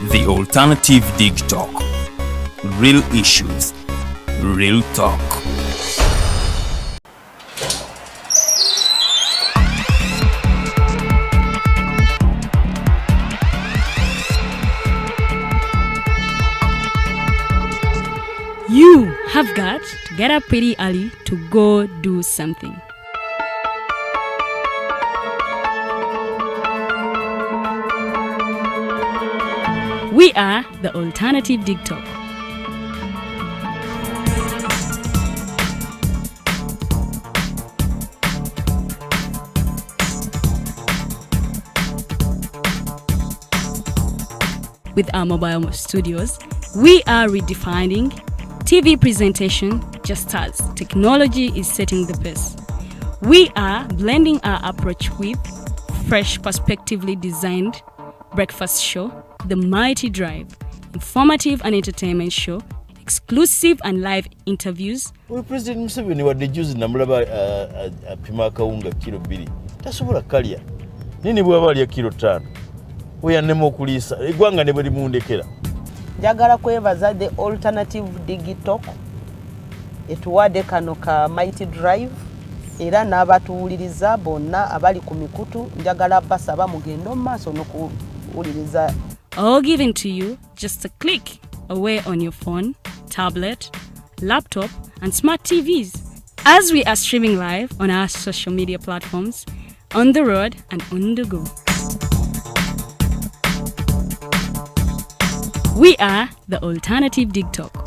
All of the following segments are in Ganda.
The Alternative Digitalk. Real issues, real talk. You have got to get up pretty early to go do something. We are the Alternative Digitalk. With our mobile studios, we are redefining TV presentation just as technology is setting the pace. We are blending our approach with fresh, perspectively designed breakfast show, The Mighty Drive, informative and entertainment show, exclusive and live interviews. We President Museveni wadde juzi namulaba apima akawunga kilo 2 tasobola kalya nini bwaba alya kilo 5 oyannema okuliisa eggwanga ne bwe limundekera. Njagala kwebaza the Alternative Digitalk etuwadde kano ka Mighty Drive era n'abatuwuliriza bonna abali ku mikutu njagala basaba mugendo maaso n'okuwuliriza. All given to you just a click away on your phone, tablet, laptop and smart TVs as we are streaming live on our social media platforms, on the road and on the go. We are the Alternative Digitalk.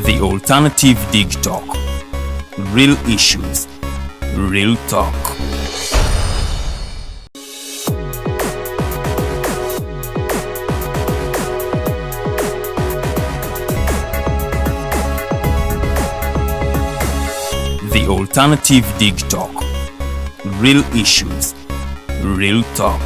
The Alternative Digitalk. Real issues, real talk. The Alternative Digitalk. Real issues, real talk.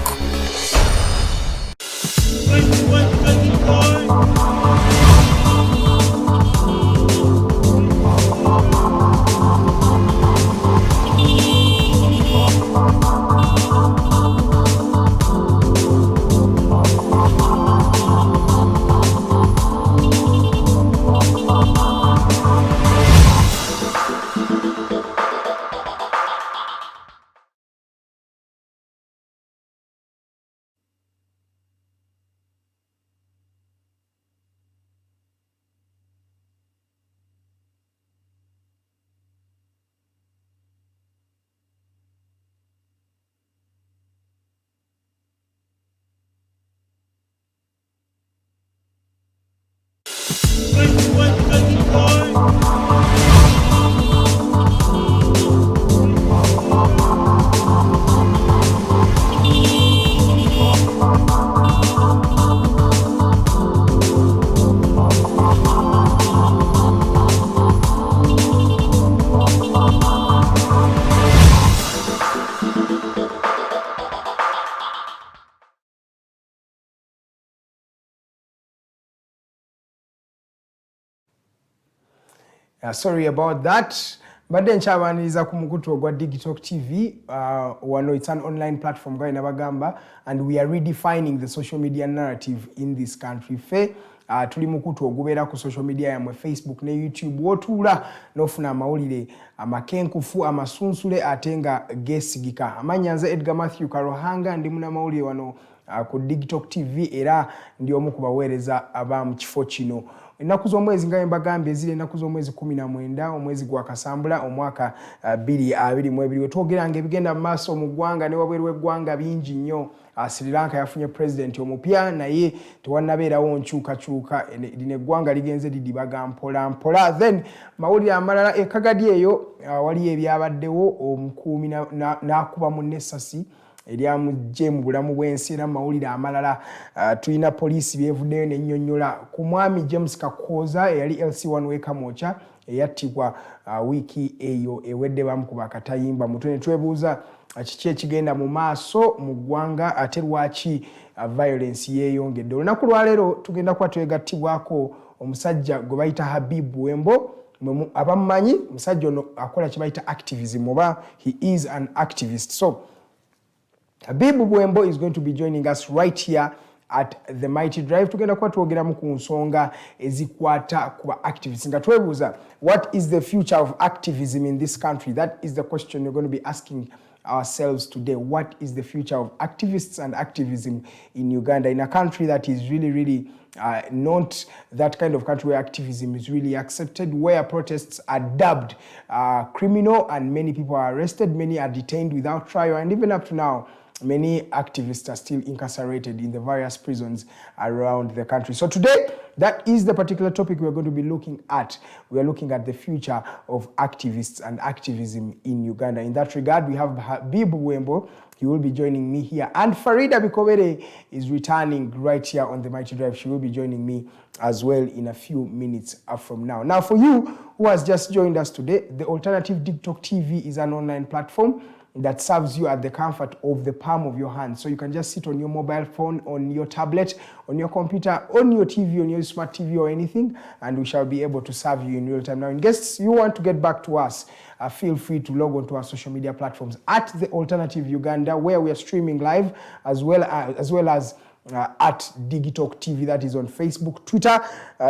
Sorry about that. But then nchabaniriza ku mukutu ogwa Digitalk TV. Wano it's an online platform gwa inabagamba, and we are redefining the social media narrative in this country. Fe tuli mukutu ogubera ku social media yamwe Facebook ne YouTube wotula nofuna amawulire amakenkufu amasunsule atenga gesigika. Amanyanze Edgar Matthew Karohanga ndi muna mawulire wano ku Digitalk TV era ndi omu kubaweereza abamu kifo kino. Ennaku z'omwezi nga mbagambye zile ennaku z'omwezi 19 omwezi gwa Kasambula omwaka 2022 wetwogeranga ebigenda mu maaso mu ggwanga ne wabweru w'eggwanga bingi nnyo. Sri Lanka yafunye president omupya naye tewannabeerawo nkyukakyuka lino eggwanga ligenze lidibaga mpola mpola. Then mawulire amalala ekagadi eyo waliyo ebyabaddewo omukuumi n'akuba munne essasi eryamujje mu bulamu bw'ensi era mawulire amalala tulina poliisi byevuddeyo n'ennyonnyola ku mwami James Kakooza eyali LC1 w'Ekamocha eyattibwa wiiki eyo ewedde bamukuba akatayimba mutwe ne twebuuza kiki ekigenda mu maaso mu ggwanga ate lwaki violence yeeyongedde. Olunaku lwa leero tugenda kuba twegattibwako omusajja gwe bayita Habib Buwembo abamumanyi musajja ono akola kye bayita activism oba he is an activist. So Habib Buwembo is going to be joining us right here at the Mighty Drive. Tugenda kuba twogeramu ku nsonga ezikwata ku activists nga twebuuza what is the future of activism in this country. That is the question we're going to be asking ourselves today. What is the future of activists and activism in Uganda, in a country that is really not that kind of country where activism is really accepted, where protests are dubbed criminal and many people are arrested, many are detained without trial, and even up to now many activists are still incarcerated in the various prisons around the country. So today, that is the particular topic we're going to be looking at. We are looking at the future of activists and activism in Uganda. In that regard, we have Habib Buwembo. He will be joining me here. And Farida Bikobere is returning right here on the Mighty Drive. She will be joining me as well in a few minutes from now. Now, for you who has just joined us today, the Alternative Digitalk TV is an online platform that serves you at the comfort of the palm of your hand. So you can just sit on your mobile phone, on your tablet, on your computer, on your TV, on your smart TV or anything, and we shall be able to serve you in real time. Now, in case you want to get back to us, feel free to log on to our social media platforms at The Alternative Uganda, where we are streaming live, as well as at Digitalk TV, that is on Facebook, Twitter.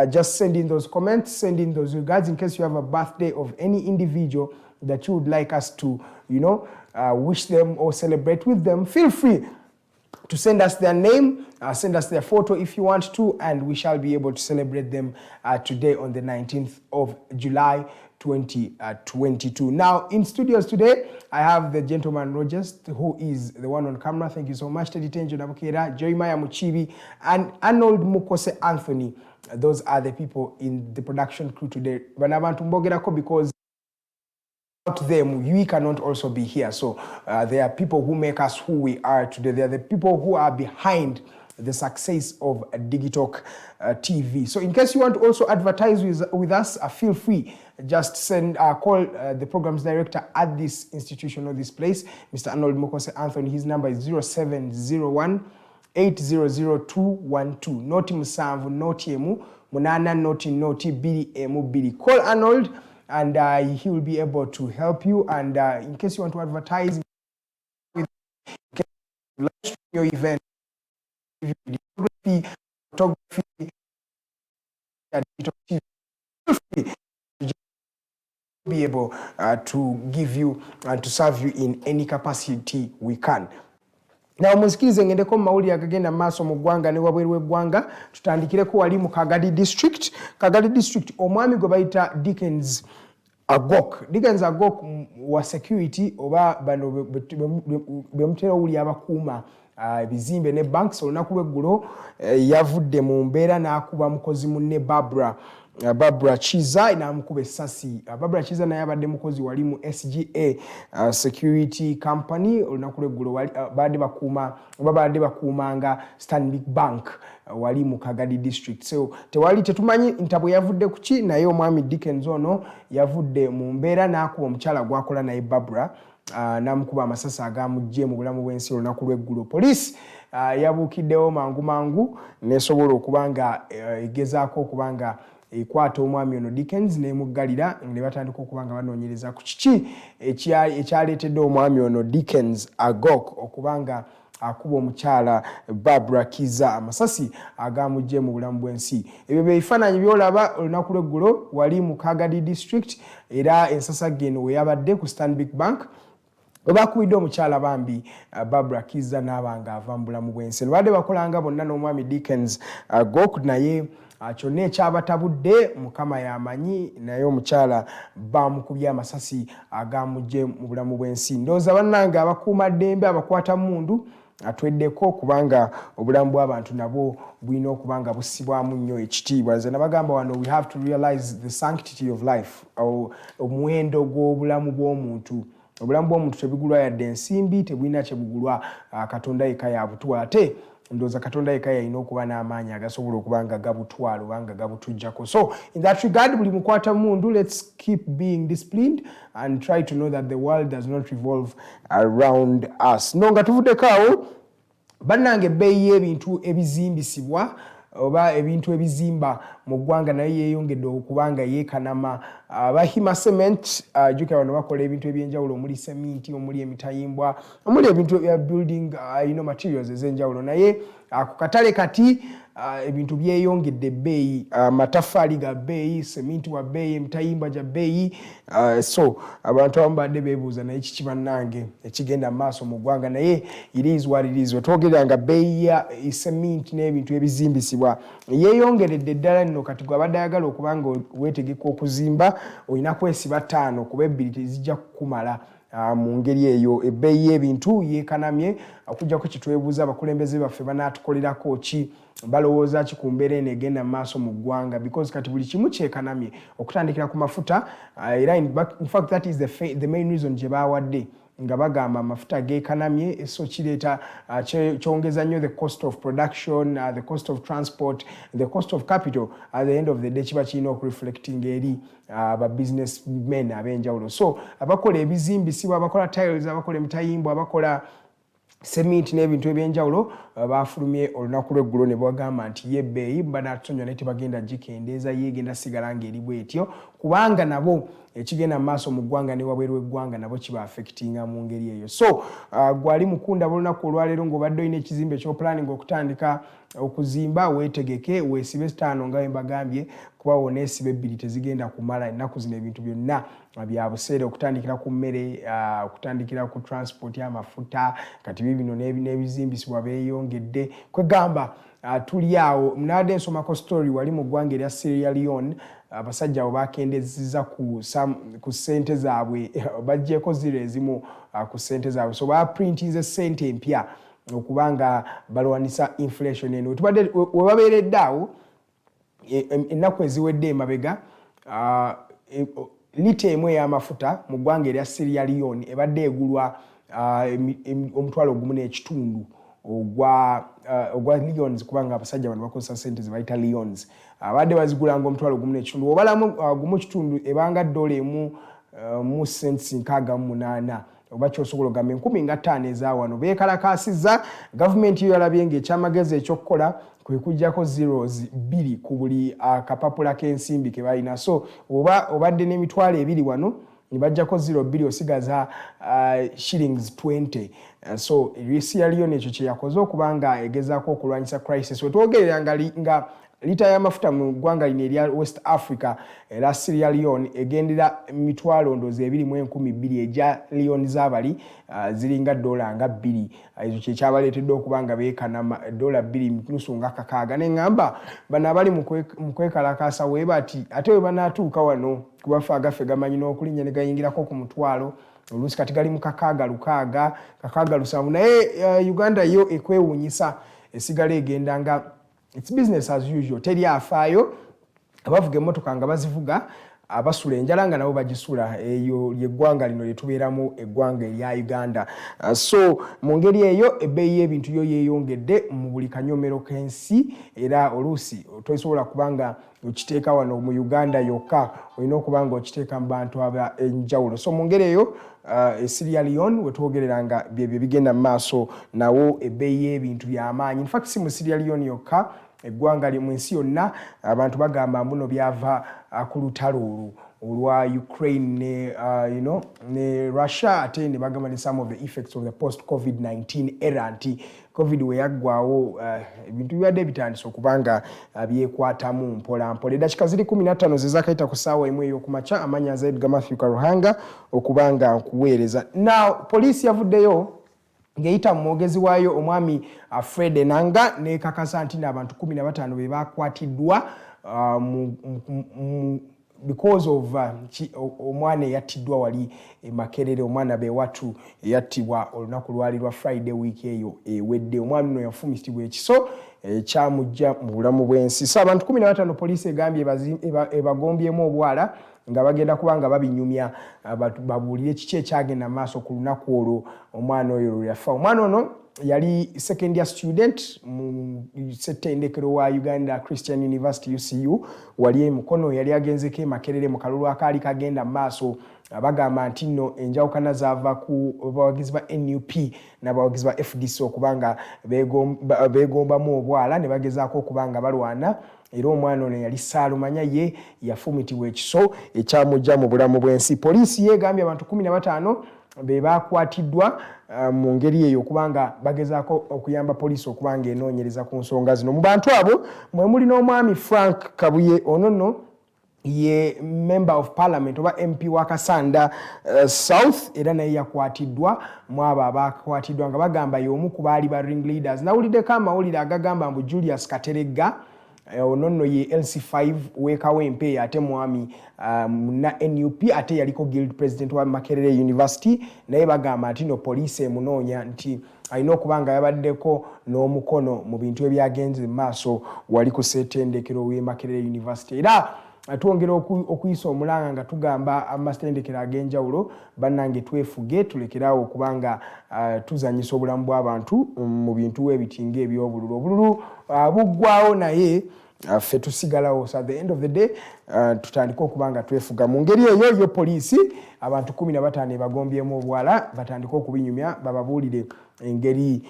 Just send in those comments, send in those regards in case you have a birthday of any individual that you would like us to, wish them or celebrate with them. Feel free to send us their name, send us their photo if you want to, and we shall be able to celebrate them today on the 19th of July 2022. Now, in studios today, I have the gentleman Rogers, who is the one on camera. Thank you so much. Teddy Tenjo Nabukera, Jeremiah Muchibi, and Arnold Mukose Anthony. Those are the people in the production crew today. Because without them, we cannot also be here. So there are people who make us who we are today. They are the people who are behind the success of Digitalk TV. So in case you want to also advertise with us, feel free. Just call the programs director at this institution or this place, Mr. Arnold Mokose Anthony. His number is 0701 800212. Noti musanvu, noti emu, munana noti bili emu bili. Call Arnold and he will be able to help you. And in case you want to advertise with your event, photography, be able to give you and to serve you in any capacity we can. Now, musikilize ngendeko mawuli agagenda maaso mu ggwanga ne wabweru w'eggwanga. Tutandikireko wali mu Kagadi District. Kagadi District, omwami gwe bayita Dickens Agok wa security oba bano bemutera owuli abakuuma bizimbe ne banks. Olunaku lw'eggulo yavudde mu mbeera n'akuba mukozi munne Barbara Chiza inamukuba essasi. Barbara Chiza naye abadde mukozi wali mu SGA security company. Olunaku lw'eggulo badde bakuumanga Stanbic Bank wali mu Kagadi District. So tetumanyi ntabwe yavudde ku ki, naye omwami Dickens ono yavudde mu mbeera n'akuba omukyala gwakola naye Barbara namukuba amasasi agamujje mu bulamu bw'ensi. Olunaku lw'eggulo poliisi yabuukiddewo mangu nesobola okubanga egezaako okubanga ekwata omwami ono Dickens n'emuggalira ne batandika okubanga banoonyereza ku kiki ekyaleetedde omwami ono Dickens Agok okubanga akuba omukyala Barbara Kiza amasasi agamujje mu bulamu bw'ensi. Ebyo byebifaananyi byolaba olunaku lw'eggulo wali mu Kagadi District, era ensasagge eno we yabadde ku Stanbic Bank bakubidde omukyala bambi Barbara Kiza n'abanga ava mu bulamu bw'ensi. Badde bakolanga bonna n'omwami Dickens Agok, naye kyonna ekyabatabudde Mukama yamanyi, naye omukyala bamukubye amasasi agamujje mu bulamu bw'ensi. Ndowooza bannange abakuuma ddembe, abakwata mundu atweddeko kubanga obulamu bw'abantu nabwo bulina okubanga bussibwamu nnyo ekitiibwa. Nze nabagamba wano, we have to realize the sanctity of life, omuwendo gw'obulamu bw'omuntu. Obulamu bw'omuntu tebugulwa yadde ensimbi, tebulina kyebugulwa. Katonda yekka yabutwala, ate ndowooza Katonda yekka yalina okuba n'amaanyi agasobola okubanga gabutwala obanga gabutujjako. So in that regard, buli mukwata mundu, let's keep being disciplined and try to know that the world does not revolve around us. No nga tuvuddeko awo, bannange ebbeeyi y'ebintu ebizimbisibwa oba ebintu ebizimba mu ggwanga naye yeeyongedde okubanga yeekanama Bahima Cement juka bano bakola ebintu ebyenjawulo omuli cement omuli emitayimbwa omuli ebintu bya building materials ezenjawulo naye ku katale kati ebintu byeyongedde ebbeeyi mataffaali ga bbeeyi cement wa bbeeyi emitayimbwa gya bbeeyi so abantu abamu badde beebuuza naye kiki bannange ekigenda mu maaso mu ggwanga naye iriizwaliriizwe twogeranga bbeeyi ya cement n'ebintu ebizimbisibwa yeeyongeredde ddala nno kati gwe abadde ayagala okuba nga weetegeka okuzimba olina kwesiba 5 kuba 2 tezijja kukumala mu ngeri eyo ebbeeyi y'ebintu yeekanamye okujjako kitwebuuza abakulembeze baffe banaatukolerako ki balowooza ki ku mbeera eno egenda mu maaso mu ggwanga because kati buli kimu kyekanamye okutandikira ku mafuta era in fact that is the main reason gye baawadde nga bagamba amafuta geekanamye so kireeta kyongeza nnyo the cost of production the cost of transport the cost of capital at the end of the day kiba kirina okureflecting eri ababusinessmen ab'enjawulo so abakola ebizimbisibwa abakola tiles abakola emitayimbwa abakola cement n'ebintu ebyenjawulo baafulumye olunaku lw'eggulo ne bagamba nti yebbeeyi banatusonyiwa naye tebagenda gikendeeza yeegenda sigala ng'eri bwetyo kubanga nabo ekigenda mu maaso mu ggwanga ne wabweru w'eggwanga nabo kiba affectinga mu ngeri eyo so gwali mukunda bulunaku olwaleero ng'obadde olina ekizimbe ky'opulaninga okutandika okuzimba weetegeke weesibe 5 nga bwe mbagambye kuba woneesibe 2 tezigenda kumala ennaku zino ebintu byonna bya buseere okutandikira ku mmere okutandikira ku transport y'amafuta kati bibino n'ebizimbisibwa beeyongedde kwegamba tuli awo mnadde nsomako story wali mu ggwanga erya Sierra Leone abasajja abo bakendezezza ku ssente zaabwe baggyeko ziro ezimu ku ssente zaabwe so baprintinze ssente empya okubanga balwanisa inflation eno webabeeredde awo ennaku eziwedde emabega lita emu ey'amafuta mu ggwanga erya Sierra Leone ebadde egulwa omutwalo gumu n'ekitundu ogwa lions kubanga abasajja bano bakozesa sente ze bayita lions abadde bazigulanga omutwalo gumu n'ekitundu obalamu gumu kitundu ebanga dola emu mu cents 68 oba kyosobola ogamba 15 ezawano beekalakaasizza gavumenti yo yalabye ng'ekyamagezi ekyokukola kwe kujjako zeros 2 ku buli akapapula k'ensimbi ke balina so obadde n'emitwalo 2 wano nibajjako 0 osigaza shillings 20 so Sierra Leone ekyo kye yakoze okubanga egezaako okulwanyisa crisis wetwogerera nga lita y'amafuta mu ggwanga lino erya West Africa era Sierra Leone egendera mitwalo ndoozi 2,200 egya Leone z'abali ziringa dola nga 2 ekyo kye kyabaleetedde okubanga beekanama dola 2.6 n'eŋŋamba bano abali mu kwekalakaasa weebati ate we banaatuuka wano kubafa agaffe gamanyi n'okulinnya ne gayingirako ku mutwalo oluusi kati gali mu 6 7 naye Uganda yo ekwewuunyisa esigala egenda nga it's business as usual teri afaayo abavuga emmotoka nga bazivuga abasula enjala nga nabo bagisula eyo ly'eggwanga lino lyetubeeramu eggwanga erya Uganda so mu ngeri eyo ebbeeyi y'ebintu yo yeeyongedde mu buli kanyomero k'ensi era oluusi tosobola kubanga okiteeka wano mu Uganda yokka olina okubanga okiteeka mu bantu ab'enjawulo so mu ngeri eyo Sierra Leone wetwogerera nga byebyo bigenda mu maaso nawo ebbeeyi y'ebintu by'amaanyi in fact si mu Sierra Leone yokka eggwanga mu nsi yonna abantu bagamba mbuno byava ku lutalo olwa Ukraine ne Russia ate ne bagamba ne some of the effects of the post COVID-19 era nti COVID we yaggwawo ebintu bibadde bitandise okubanga byekwatamu mpola mpola eddakiika ziri 15 zezakayita ku ssaawa emu ey'okumakya amanya za Edgar Matthew Karuhanga okubanga nkuweereza now poliisi yavuddeyo ng'eyita mu mwogezi waayo omwami Fred Enanga n'ekakasa nti n'abantu 15 be baakwatiddwa because of omwana eyattiddwa wali Makerere omwana bewatu yattibwa olunaku lwali lwa Friday week eyo ewedde omwami no yafumitibwa ekiso kyamujja mu bulamu bw'ensi so abantu 15 poliisi egambye ebagombyemu obwala nga bagenda kubanga babinyumya babuulire kiki ekyagenda maaso ku lunaku olwo omwana oyo lwe yafa omwana ono yali second year student mu ssettendekero wa Uganda Christian University UCU wali emukono yali agenzeko Makerere mu kalulu akaali kagenda maaso bagamba nti nno enjawukana zaava ku bawagizi ba NUP n'abawagizi ba FDC okubanga beegombamu obwala ne bagezaako okubanga balwana era omwana ono yali Saalumanya ye yafumitibwa ekiso ekyamujja mu bulamu bw'ensi. Poliisi yeegambye abantu 15 be bakwatiddwa mu ngeri eyo okubanga bagezaako okuyamba poliisi okubanga enoonyereza ku nsonga zino. Mu bantu abo mwe muli n'omwami Frank Kabuye, ono nno ye member of parliament oba MP wa Kasanda South, era naye yakwatiddwa mu abo abakwatiddwa nga bagamba y'omu ku baali ba ring leaders. Nawuliddeko amawulire agagamba mbu Julius Kateregga ono nno ye LC5 w'Ekawempe ate mwami na NUP ate yaliko guild president wa Makerere University, naye bagamba nti no poliisi emunoonya nti alina okuba nga yabaddeko n'omukono mu bintu ebyagenze mu maaso wali ku ssettendekero w'e Makerere University. Era twongera okuyisa omulanga nga tugamba amasitendekero ag'enjawulo bannange twefuge tulekeraawo okubanga tuzanyisa obulamu bw'abantu mu bintu ebitinga eby'obululu. Obululu buggwawo naye ffe tusigalawo. So at the end of the day tutandika okubanga twefuga mu ngeri eyo yo poliisi abantu 15 bagombyemu obwala batandika okubinyumya bababuulire engeri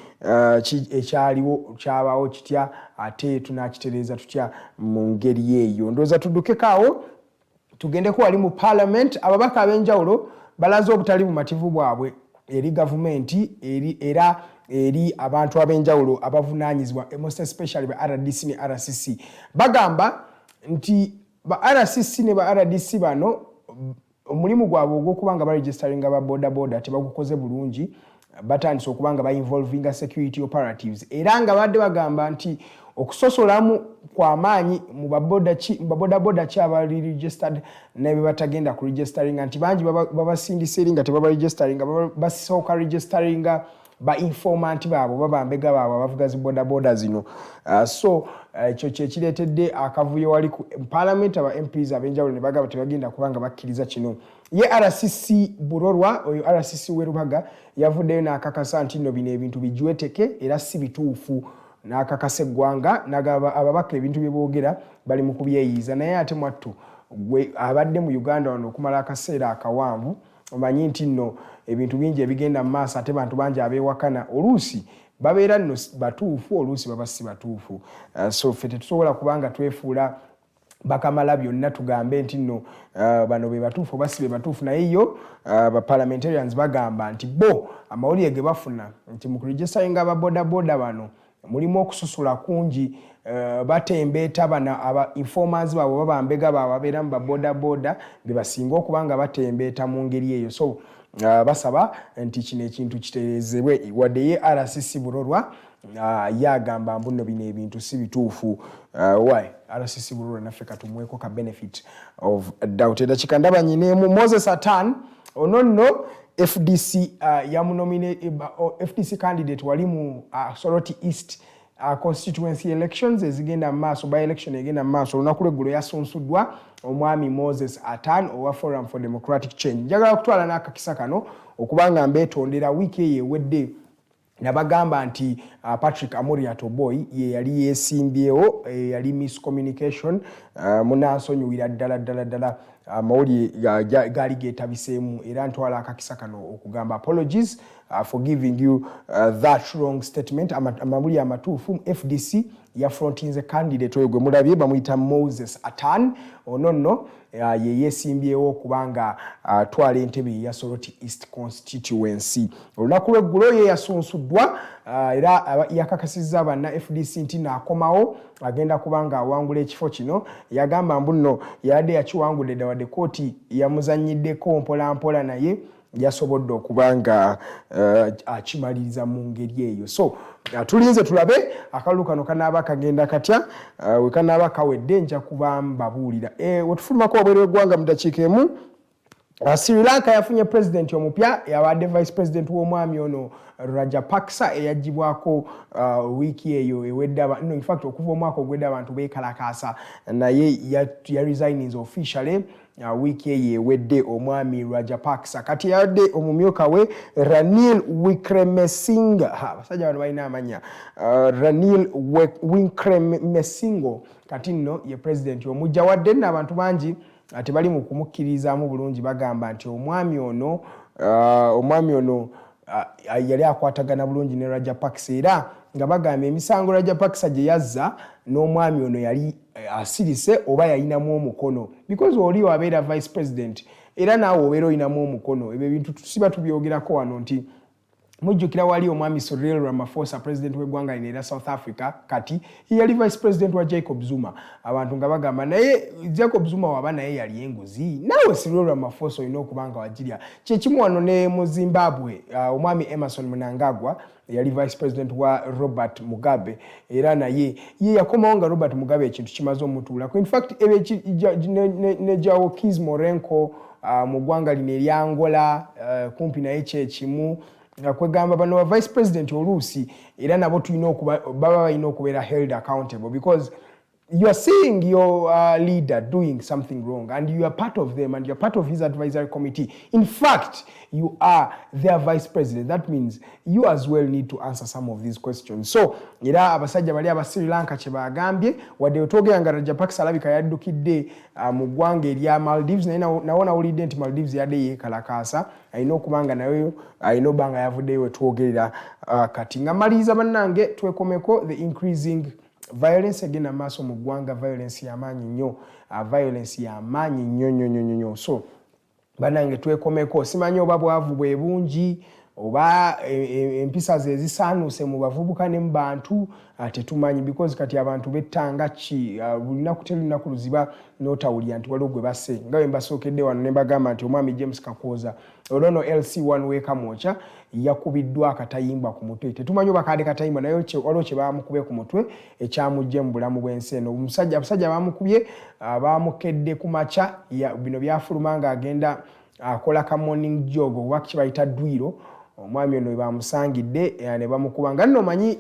ekyaliwo kyabawo kitya ate tunakitereeza tutya mu ngeri eyo. Ndowooza tuddukekaawo tugendeko wali mu parliament. Ababaka ab'enjawulo balaze obutali bumativu bwabwe eri gavumenti era eri abantu ab'enjawulo abavunaanyizibwa most especially ba RDC ne RCC. Bagamba nti ba RCC ne ba RDC bano omulimu gwabwe ogw'okubanga baregisteringa ba boda tebagukoze bulungi, batandise okubanga ba involvinga security operatives, era nga badde bagamba nti okusosolamu kw'amaanyi mu baboda ki abali registered nabe batagenda ku registeringa, nti bangi babasindisa eri nga tebabaregisteringa, basooka registeringa ba informant baabo babambega baabo abavuga zi boda zino. So ekyo kyekireetedde akavuyo wali ku parliament aba MPs ab'enjawulo ne bagamba tebagenda kubanga bakkiriza kino. Ye RCC Burorwa oyo RCC Werubaga yavuddeyo n'akakasa nti nno bino ebintu bijweteke era si bituufu, n'akakasa eggwanga n'agaba ababaka ebintu bye boogera bali mu kubyeyiiza. Naye ate mwattu gwe abadde mu Uganda wano okumala akaseera akawanvu omanyi nti nno ebintu bingi ebigenda mu maaso ate bantu bangi abeewakana oluusi babeera nno batuufu oluusi baba si batuufu. So ffe tetusobola kubanga twefuula bakamala byonna tugambe nti nno bano be batuufu oba si be batuufu, naye yo ba parliamentarians bagamba nti bo amawulire ge bafuna nti mu kuregisteringa ababodaboda bano mulimu okususula kungi, batembeeta bana aba informers baabo babambega baabo abeera mu babodaboda be basinga okubanga batembeeta mu ngeri eyo. So basaba nti kino ekintu kitereezebwe. Wadde ye RCC Burorwa yagamba mbu nno bino ebintu si bituufu. Why RCC Burorwa naffe katumweko ka benefit of doubt. Edakika ndaba nyineemu Moses Atan ono nno FDC FDC candidate wali mu Soroti East constituency elections ezigenda maaso, by election egenda maaso. Olunaku lw'eggulo yasunsuddwa omwami Moses Atan owa Forum for Democratic Change. Njagala okutwala n'akakisa kano okubanga mbeetondera wiiki eyo ewedde nabagamba nti Patrick Amoria Toboy ye yali yeesimbyewo yali miscommunication munansonyiwira ddala amawulire gaali geetabiseemu, era ntwala akakisa kano okugamba apologies for giving you that wrong statement. Amawulire amatuufu FDC yafrontinze candidate oyo gwe mulabye bamuyita Moses Atan, ono nno ye yeesimbyewo kubanga twala entebe ya Soroti East constituency. Olunaku lw'eggulo ye yasunsuddwa era yakakasizza banna FDC nti naakomawo agenda kubanga awangula ekifo kino. Yagamba mbu nno yadde yakiwangudde dda wadde kooti yamuzannyiddeko mpolampola naye yasobodde okubanga akimaliriza mu ngeri eyo. So tulinze tulabe akalulu kano kanaaba kagenda katya, we kanaaba kawedde nja kuba mbabuulira. Wetufulumako wabweru w'eggwanga mu ddakiika emu, Sri Lanka yafunye president omupya, yabadde vice president w'omwami ono Rajapaksa eyagibwako wiiki eyo ewedde no in fact okuva omwaka ogwedde abantu beekalakaasa, naye ya resigns officially wiiki eyo ewedde omwami Rajapaksa. Kati yadde omumyuka we Ranil Wickremesinghe, basajja bano balina amanya, Ranil Wickremesinghe kati nno ye president omujja, wadde n'abantu bangi ate bali mu kumukkiririzaamu bulungi bagamba nti omwami ono yali akwatagana bulungi ne Rajapaksa, era nga bagamba emisango Rajapaksa gye yazza n'omwami ono yali asirise oba yalinamu omukono because oli wabeera vice president era naawe obeera olinamu omukono ebyo ebintu tusiba tubyogerako wano nti mujjukira wali omwami Cyril Ramaphosa president w'eggwanga lino South Africa kati yali vice president wa Jacob Zuma abantu nga bagamba naye Jacob Zuma waba naye yali enguzi naawe Cyril Ramaphosa olina okubanga wagirya kyekimu wano ne mu Zimbabwe omwami Emerson Mnangagwa yali vice president wa Robert Mugabe era naye ye yakomawo nga Robert Mugabe ekintu kimaze omutuulako in fact ne Joao Morenko mu ggwanga lino erya Angola kumpi naye kyekimu kwegamba bano wa vice president oluusi era nabo tulina baba balina okubeera held accountable because you are seeing your leader doing something wrong and you are part of them and you are part of his advisory committee. In fact, you are their vice president. That means you as well need to answer some of these questions. So, era abasajja bali aba Sri Lanka kye bagambye wadde otogera nga Rajapaksa alabika yaddukidde mu ggwanga erya Maldives naye nawo nawulidde nti Maldives yadde yeekalakaasa alina okubanga nayo alina obanga yavuddeyo wetwogerera kati nga maliriza bannange twekomeko the increasing violence egenda maaso mu ggwanga violence y'amaanyi nnyo violence y'amaanyi nnyo so bannange twekomeko simanyi oba bwavu bwe bungi oba empisa ze zisaanuuse mu bavubuka ne mu bantu tetumanyi because kati abantu bettanga ki lunaku terunaku luziba n'otawulira nti waliwo gwe basse nga bwe mbasookedde wano ne bagamba nti omwami James Kakooza olwono LC1 Wekamwocha yakubiddwa akatayimbwa ku mutwe tetumanyi oba kaade katayimbwa naye waliwo kye baamukubye ku mutwe ekyamujje mu bulamu bw'ensi eno abasajja baamukubye baamukedde ku maca bino byafuluma ng'agenda akola ka morning jog oba kibayita ddwiro omwami ono bamusangidde ne bamukuba nga nno omanyi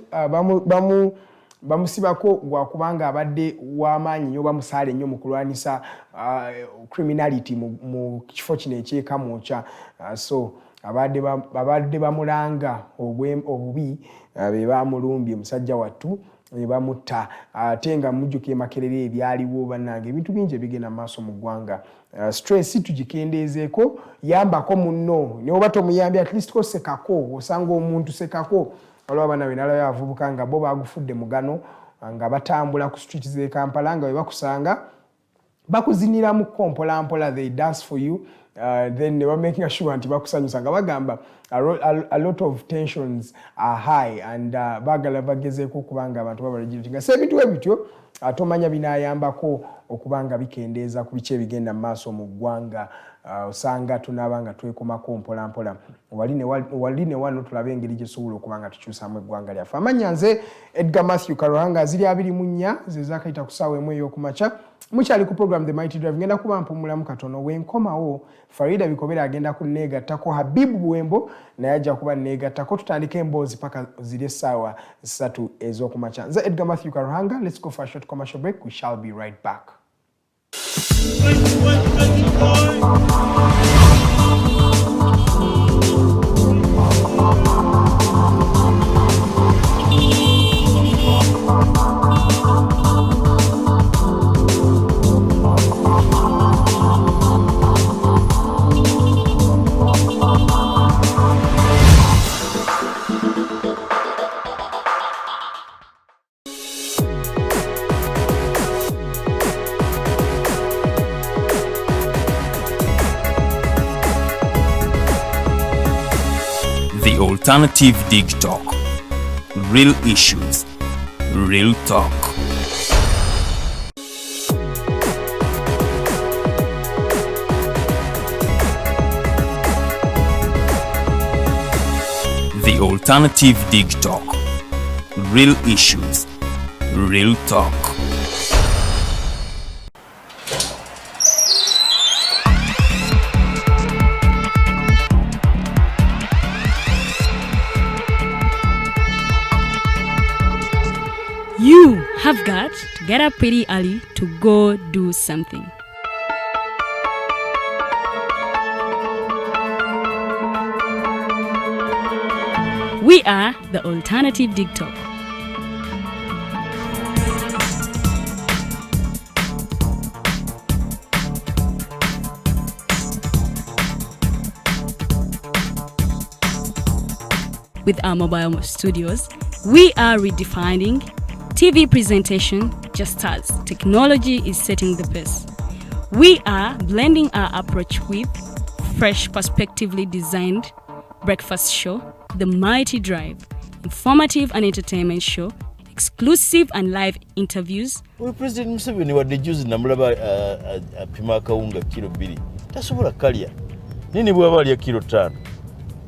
bamusibako gwakubanga abadde w'amaanyi nnyo bamusaale nnyo mu kulwanisa criminality mu kifo kino ekyekamwoca so abadde bamulanga obubi be bamulumbye musajja wattu ne bamutta ate nga mujjuka makerere ebyaliwo bannange ebintu bingi ebigenda maaso mu ggwanga stress tugikendeezeeko yambako munno ne oba tomuyambye at least ko sekako osanga omuntu sekako waliwo abaana be nalaba abavubuka nga bo bagufudde mugano nga batambula ku street z'e Kampala nga bwe bakusanga bakuziniramuko mpolampola they dance for you then they were making sure nti bakusanyusa nga bagamba a lot of tensions are high and bagala bagezeeko okubanga abantu babalagirira nga sebintu ebityo atomanya binayambako okubanga bikendeeza ku bice ebigenda mu maaso mu ggwanga osanga tunaabanga twekomako mpolampola wali ne wano tulabe engeri gye tusobola okubanga tukyusaamu eggwanga lyaffe amanya nze Edgar Matthew Karuhanga ziri 24 ze zaakayita ku ssaawa emu ey'okumakya mukyali ku program The Mighty Drive ngenda kuba mpumulamu katono wenkomawo Farida Bikobera agenda kunneegattako Habib Buwembo naye ajja kuba nneegattako tutandika emboozi paka ziri essaawa 3 ez'okumakya nze Edgar Matthew Karuhanga let's go for a short commercial break we shall be right back. Alternative Digitalk. Real issues, real talk. The Alternative Digitalk. Real issues, real talk. You have got to get up pretty early to go do something. We are the Alternative Digitalk. With our mobile studios, We are redefining TV presentation just as technology is setting the pace. We are blending our approach with fresh, perspectively designed breakfast show, The Mighty Drive, informative and entertainment show, exclusive and live interviews. We President Museveni wadde juzi namulaba apima akawunga kilo 2 tasobola kalya nini bwaba alya kilo 5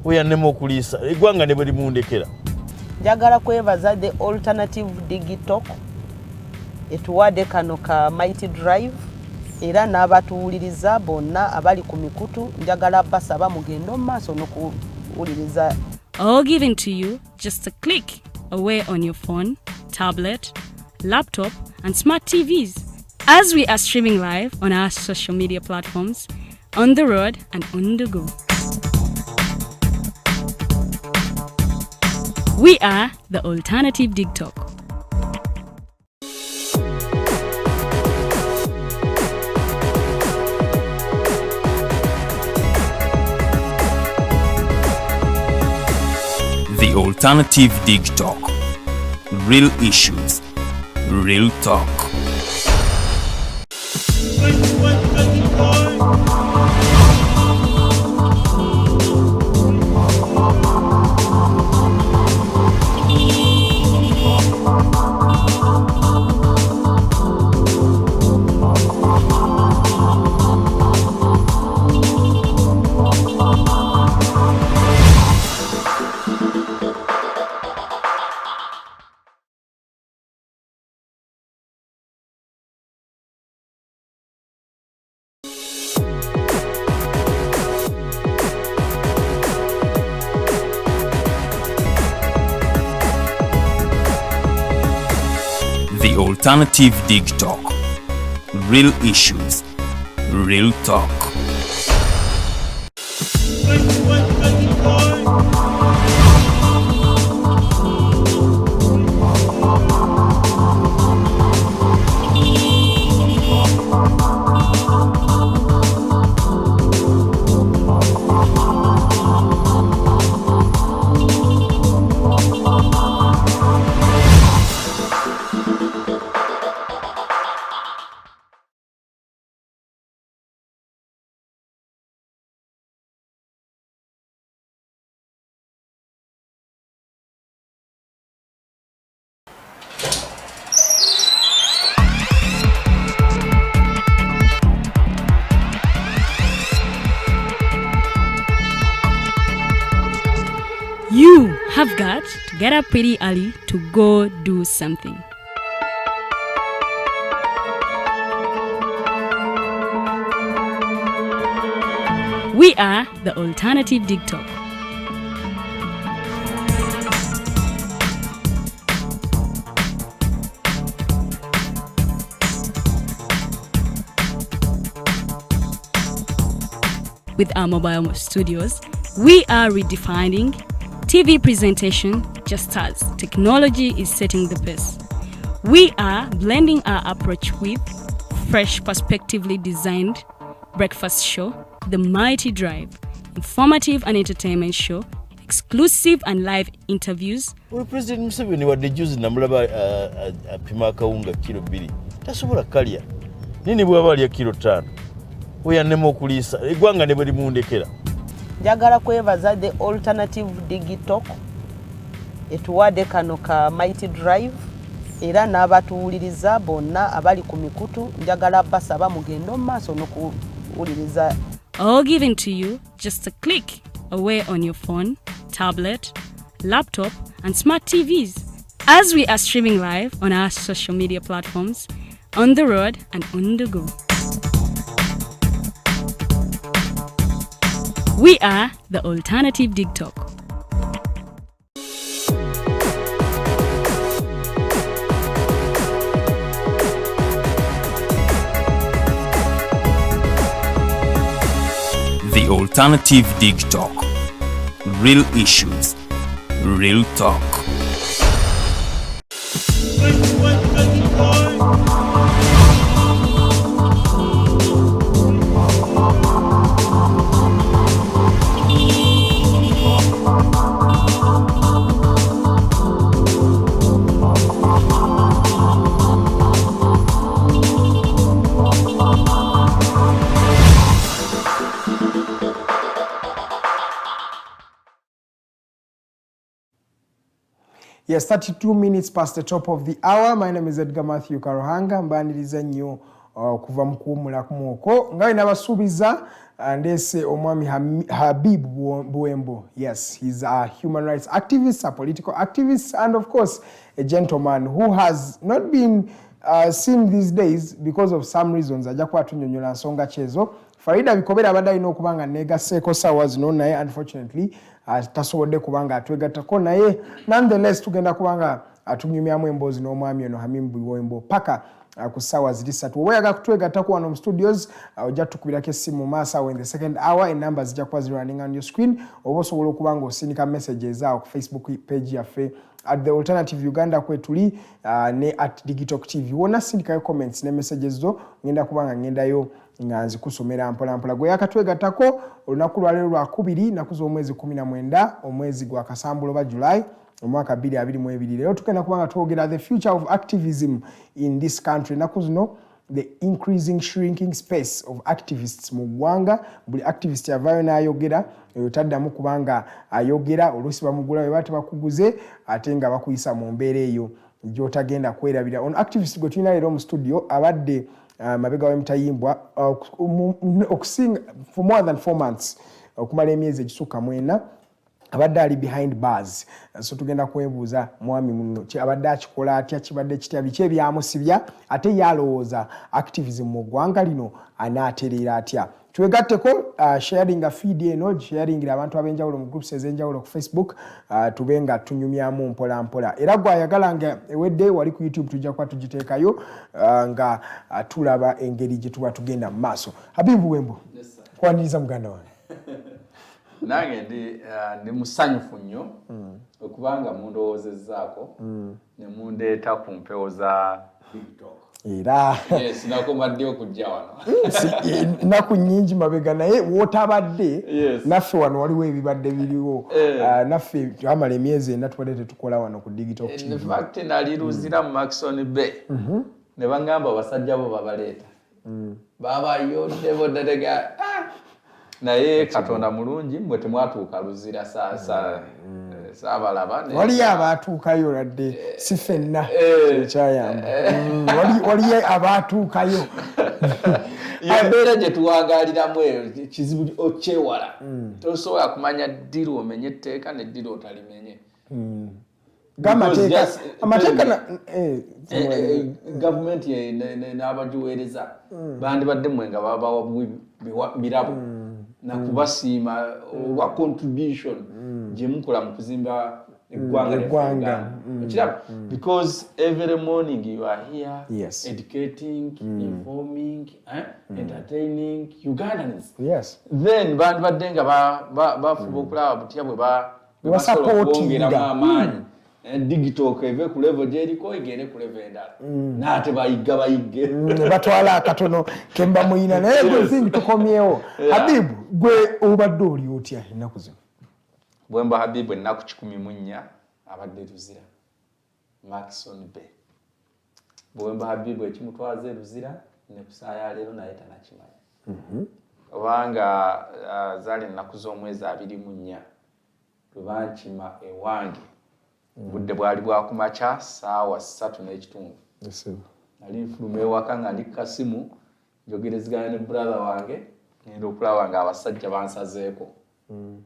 weyannema okuliisa eggwanga ne bwe limundekera. Njagala kwebaza the alternative Digitalk etuwadde kano ka Mighty Drive era n'abatuwuliriza bonna abali ku mikutu njagala basaba mugendo mu maaso n'okuwuliriza. All given to you just a click away on your phone, tablet, laptop, and smart TVs. As we are streaming live on our social media platforms, on the road and on the go. We are the alternative Digitalk. The alternative Digitalk. Real issues, real talk. The alternative Digitalk. Real issues, real talk. You have got to get up pretty early to go do something. We are the alternative Digitalk. With our mobile studios, we are redefining TV presentation just as technology is setting the pace. We are blending our approach with fresh, perspectively designed breakfast show, The Mighty Drive, informative and entertainment show, exclusive and live interviews. We President Museveni wadde juzi namulaba apima akawunga kilo 2 tasobola kalya nini bwaba alya kilo 5 weyannema okuliisa eggwanga ne bwe limundekera. Njagala kwebaza the alternative Digitalk etuwadde kano ka Mighty Drive era n'abatuwuliriza bonna abali ku mikutu njagala basaba mugendo mu maaso n'okuwuliriza. All given to you just a click away on your phone, tablet, laptop, and smart TVs. As we are streaming live on our social media platforms, on the road and on the go. We are the alternative Digitalk. The alternative Digitalk. Real issues, real talk. Yes, 32 minutes past the top of the hour. My name is Edgar Matthew Karuhanga. Mbaniriza nnyo kuva mu kuwummula kumwoko. Nga bwe nabasuubiza ndese omwami Habib Buwembo. Yes, he's a human rights activist, a political activist, and of course a gentleman who has not been seen these days because of some reasons. Ajja kuba tunyonnyola nsonga kyezo. Farida Bikobera abadde alina okuba nga neegasseeko ssaawa zino naye unfortunately tasobodde kuba nga atwegattako naye nonetheless tugenda kuba nga tunyumyamu emboozi n'omwami ono Habib Buwembo paka ku ssaawa ziri 3. Oba oyagala kutwegattako wano mu studios ojja tukubirako essimu mu maaso awo in the second hour. Enamba zijja kuba zirunning on your screen. Oba osobola okuba nga osindika messages awo ku Facebook page yaffe at the Alternative Uganda kwe tuli ne at Digitalk TV. Wona sindikayo comments ne messages zo ngenda kuba nga ngendayo nga nzikusomera mpola mpola. Gwe yakatwegattako olunaku lwaleero lwa 2 naku z'omwezi 19 omwezi gwa Kasambulo ba July omwaka 2022. Leero tugenda kuba nga twogera the future of activism in this country. Naku zino the increasing shrinking space of activists mu ggwanga. Buli activist yavaayo n'ayogera oyo taddamu kubanga ayogera oluusi bamugula bwe bate bakuguze ate nga bakuyisa mu mbeera eyo gy'otagenda kwerabira. On activist gwe tulina leero mu studio abadde mabega w'emitayimbwa okusinga for more than 4 months okumala emyezi egisukka 4 abadde ali behind bars. So tugenda kwebuuza mwami muno abadde akikola atya, kibadde kitya, biki ebyamusibya ate yalowooza activism mu ggwanga lino anaatereera atya. Twegatteko sharing a feed eno sharingira abantu ab'enjawulo mu groups ez'enjawulo ku Facebook tube nga tunyumyamu mpola mpola. Era gwe ayagala nga ewedde wali ku YouTube tujja kuba tugiteekayo nga tulaba engeri gye tuba tugenda mu maaso. Habib Buwembo, kwaniriza muganda wange. Nange ndi musanyufu nnyo okubanga mundowoozezzaako ne mundeeta ku mpewo za Digitalk. Era sinakomadde okujja wano naku nnyingi mabega naye wootabadde naffe wano waliwo ebibadde biriwo naffe twamala emyezi 4 tubadde tetukola wano ku Digitalk TV. In fact nali Luzira mu Maxon Bay ne bangamba abasajja bo babaleeta babayodde boddatega naye Katonda mulungi mwe temwatuuka Luzira saabalaba waliyo abaatuukayo ladde si ffenna ekyayamba waliyo abaatuukayo embeera gye tuwangaaliramu eyo kizibu okyewala tosobola kumanya ddiru omenye etteeka neddiru otalimenye amateeka gavumenti n'abagiweereza bandibadde mmwe nga babawa birabo nakubasiima olwa contribution gye mukola mu kuzimba eggwanga because every morning you are here educating informing entertaining Ugandans. Then bandibadde nga bafuba okulaba butya bwe basobola okwongeramu amaanyi Digitalk eve ku level gyeriko egende ku level endala n'ate bayigge ne batwala akatono kemba muyina naye gwe thing tukomyewo. Habib, gwe obadde oli otya ennaku zino? Buwembo Habib ennaku 14 abadde Luzira Maxon Bay. Buwembo Habib ekimutwaza Luzira ne kusaaya leero naye tanakimanya obanga zaali ennaku z'omwezi 24 lubankima ewange budde bwali bwakumakya ssaawa 3:30. Nali nfuluma ewaka nga ndi kasimu njogerezegana ne brother wange ngenda okulaba nga abasajja bansazeeko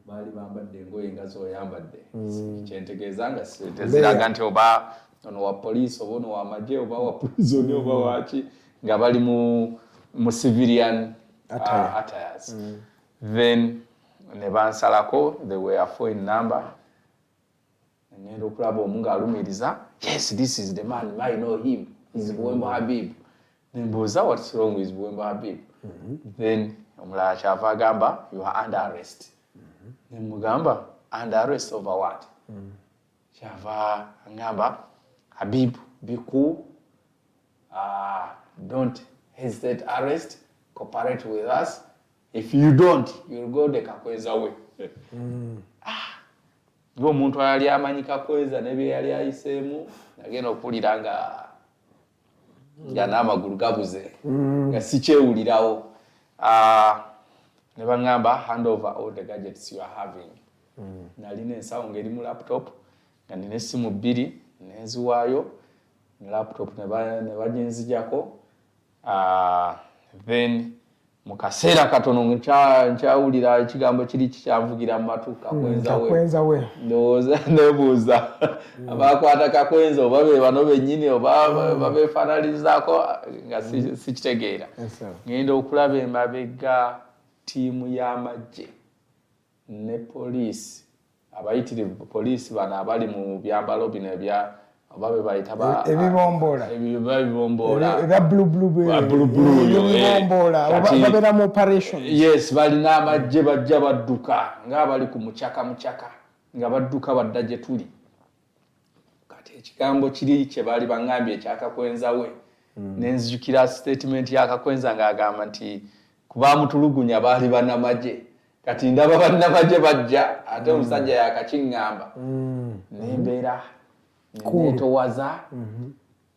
baali bambadde engoye nga z'oyambadde kyentegeeza nga teziraga nti oba ono wa poliisi oba ono wa magye oba wa prison oba waki nga bali mu civilian attires. Then ne bansalako they were a phone number ngenda okulaba omu ng'alumiriza yes this is the man I know him is Buwembo Habib. Nembuuza what's wrong with Buwembo Habib? Then omulala kyava agamba you are under arrest. Nemugamba under arrest over what? Kyava agamba Habib be cool, don't hesitate arrest, cooperate with us, if you don't you'll go the Kakweza way. Ng'omuntu yali amanyi Kakweza ne bye yali ayiseemu nagenda okulira nga n'amagulu gabuze nga sikyewulirawo. Ne baŋŋamba hand over all the gadgets you are having. Nalina ensawo ng'eri mu laptop nga nina essimu 2 nenziwaayo laptop ne baginzijako then mu kaseera katono nkyawulira ekigambo kiri kikyanvugira mu matu kakwenza we ndowooza nebuuza abakwata kakwenza oba be bano bennyini oba babeefaanalizaako nga sikitegeera ngenda okulaba emabega ttiimu y'amagye ne poliisi abayitirivu poliisi bano abali mu byambalo bino oba be bayita ebibombola ebya ebibombola babeera mu operations. Yes, balina amagye bajja badduka ng'abali ku mucaka nga badduka badda gye tuli. Kati ekigambo kiri kye baali baŋŋambye ekyakakwenza we nenzijukira statement y'akakwenza ng'agamba nti kubamutulugunya baali bannamagye kati ndaba bannamagye bajja ate omusajja yakakiŋŋamba nembeera netowaza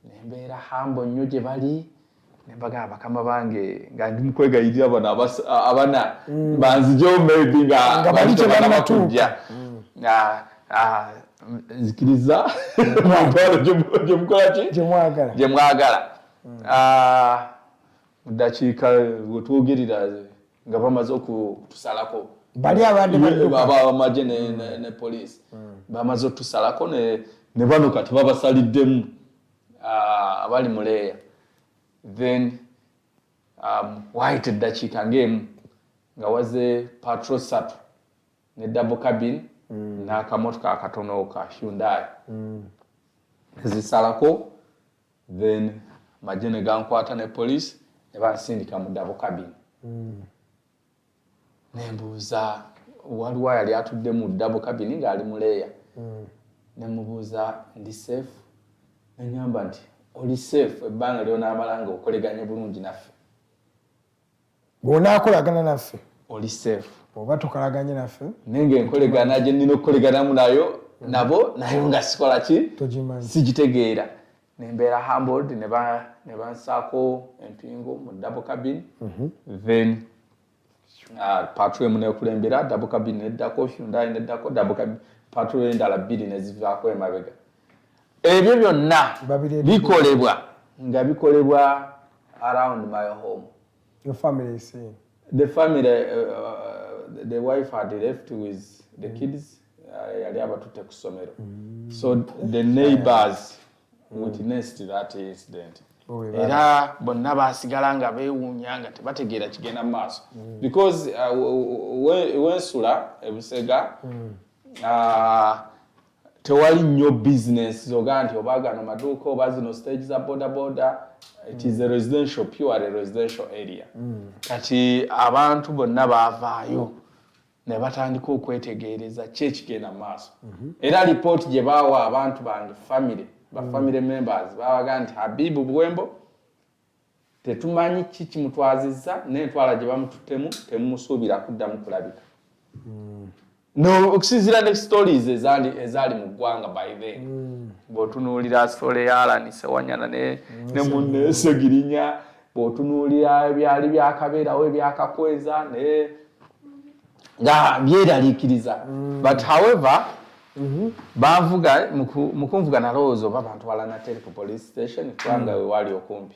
nembeera hambo nnyo gye bali nembaga bakama bange nga ndi mukwegayirira bano abana banzijewo maybe nga bali tebanatujja nzikiriza mwagala gyemukola ki gyemwagala mu ddakiika wetwogerera nga bamaze okutusalako bali abamagye ne poliisi bamaze okutusalako ne bano kati babasaliddemu abali muleeya then wayita eddakiika ng'emu nga waze patrol 3 ne double cabin n'akamotoka akatono ka Hyundai zisalako then magye ne gankwata ne poliisi ne bansindika mu double cabin nembuuza waliwo yali atudde mu double cabin ng'ali muleeya nemubuuza ndi safe nenyamba nti oli safe ebbanga ly'onaamala nga okoleganye bulungi naffe bw'onaakolagana naffe oli safe oba tokolaganye naffe nenge enkolegana gye nnina okukoleganamu nayo nabo nayo nga sikola ki sigitegeera nembeera humbled ne bansaako empingo mu double cabin then patrol emu nekulembera double cabin neddako Hyundai neddako double cabin patrol endala 2 nezivaako emabega ebyo byonna bikolebwa around my home. Your family is saying? The family, the wife had left with the kids yali abatutte ku ssomero so the neighbors witnessed that incident era bonna basigala nga beewuunya nga tebategeera kigenda mu maaso because wensula ebusega tewali nnyo business zoga nti oba gano maduuka oba zino stage za boda it is a residential, pure residential area kati abantu bonna baavaayo ne batandika okwetegereza ki ekigenda mu maaso era report gye baawa abantu bange family members bawaga nti Habib Buwembo tetumanyi ki kimutwazizza n'entwala gye bamututtemu temumusuubira kuddamu kulabika no okusinziira ne stories ezaali mu ggwanga by then bw'otunuulira story ya Alan Sewanyana ne munne Segirinya bw'otunuulira ebyali byakabeerawo ebyakakweza ne nga byeraliikiriza but however bavuga mukunvuga nalowooza oba bantwala Nateere ku police station kubanga we wali okumpi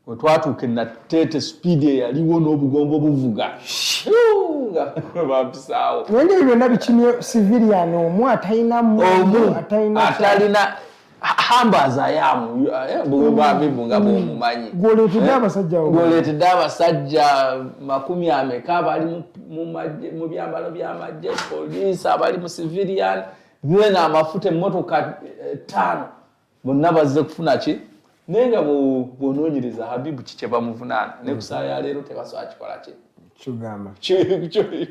we twatuuka Nateete speed eyaliwo n'obugombo buvuga nga bampisaawo nenge byonna bikimye civilian omu atalina hambaza yamu Buwembo nga bw'omumanyi gwoleetedde abasajja 100 abali mu byambalo by'amagye poliisi abali mu civilian then amafuta emmotoka 5 bonna bazze kufuna ki naye nga bw'onoonyereza Habibu kikye bamuvunaana ne ku ssaawa ya leero tebasobola kikola ki kigamba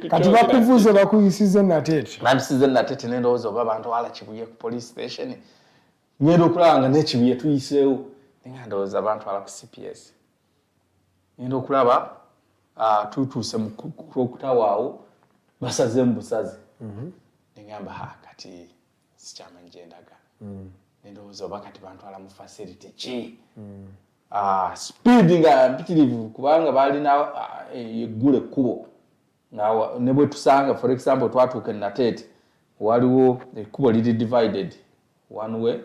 kati bakuvuze bakuyisize Nateete bantisize Nateete n'endowooza oba bantwala Kibuye ku police station ngenda okulaba nga n'Ekibuye tuyiseewo naye nga ndowooza bantwala ku CPS ngenda okulaba tutuuse mu okutawaawo basaze mu busaze nengamba kati sikyamanyi gye ndaga nendowooza oba kati bantwala mu facility ki speed nga mpitirivu kubanga balina eggula ekkubo ne bwe tusanga for example twatuuka Nateete waliwo ekkubo liri divided one way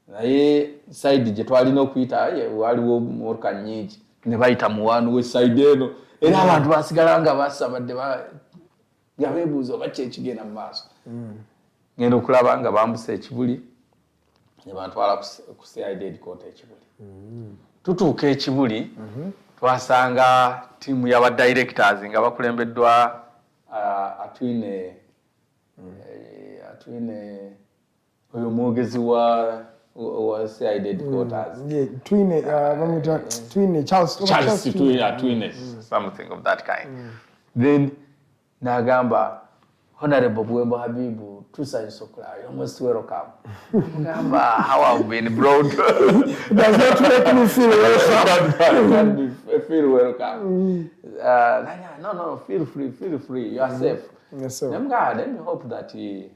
naye side gye twalina okuyita waliwo motoka nnyingi ne bayita mu one way side eno era abantu basigala nga basabadde nga beebuuza oba ki ekigenda mu maaso ngenda okulaba nga bambusa ekibuli ne bantwala ku CID headquarter ekibuli tutuuka ekibuli twasanga tiimu y'aba directors nga bakulembeddwa atwine oyo mwogezi wa CID headquarters twine Charles twine something of that kind then nagamba Honorable Buwembo Habibu, tusayusa okulaba, you're most welcome. Ngamba, how I've been brought. Does not make me feel welcome. Feel welcome. No, feel free. You are safe. Yes, sir. Let me hope that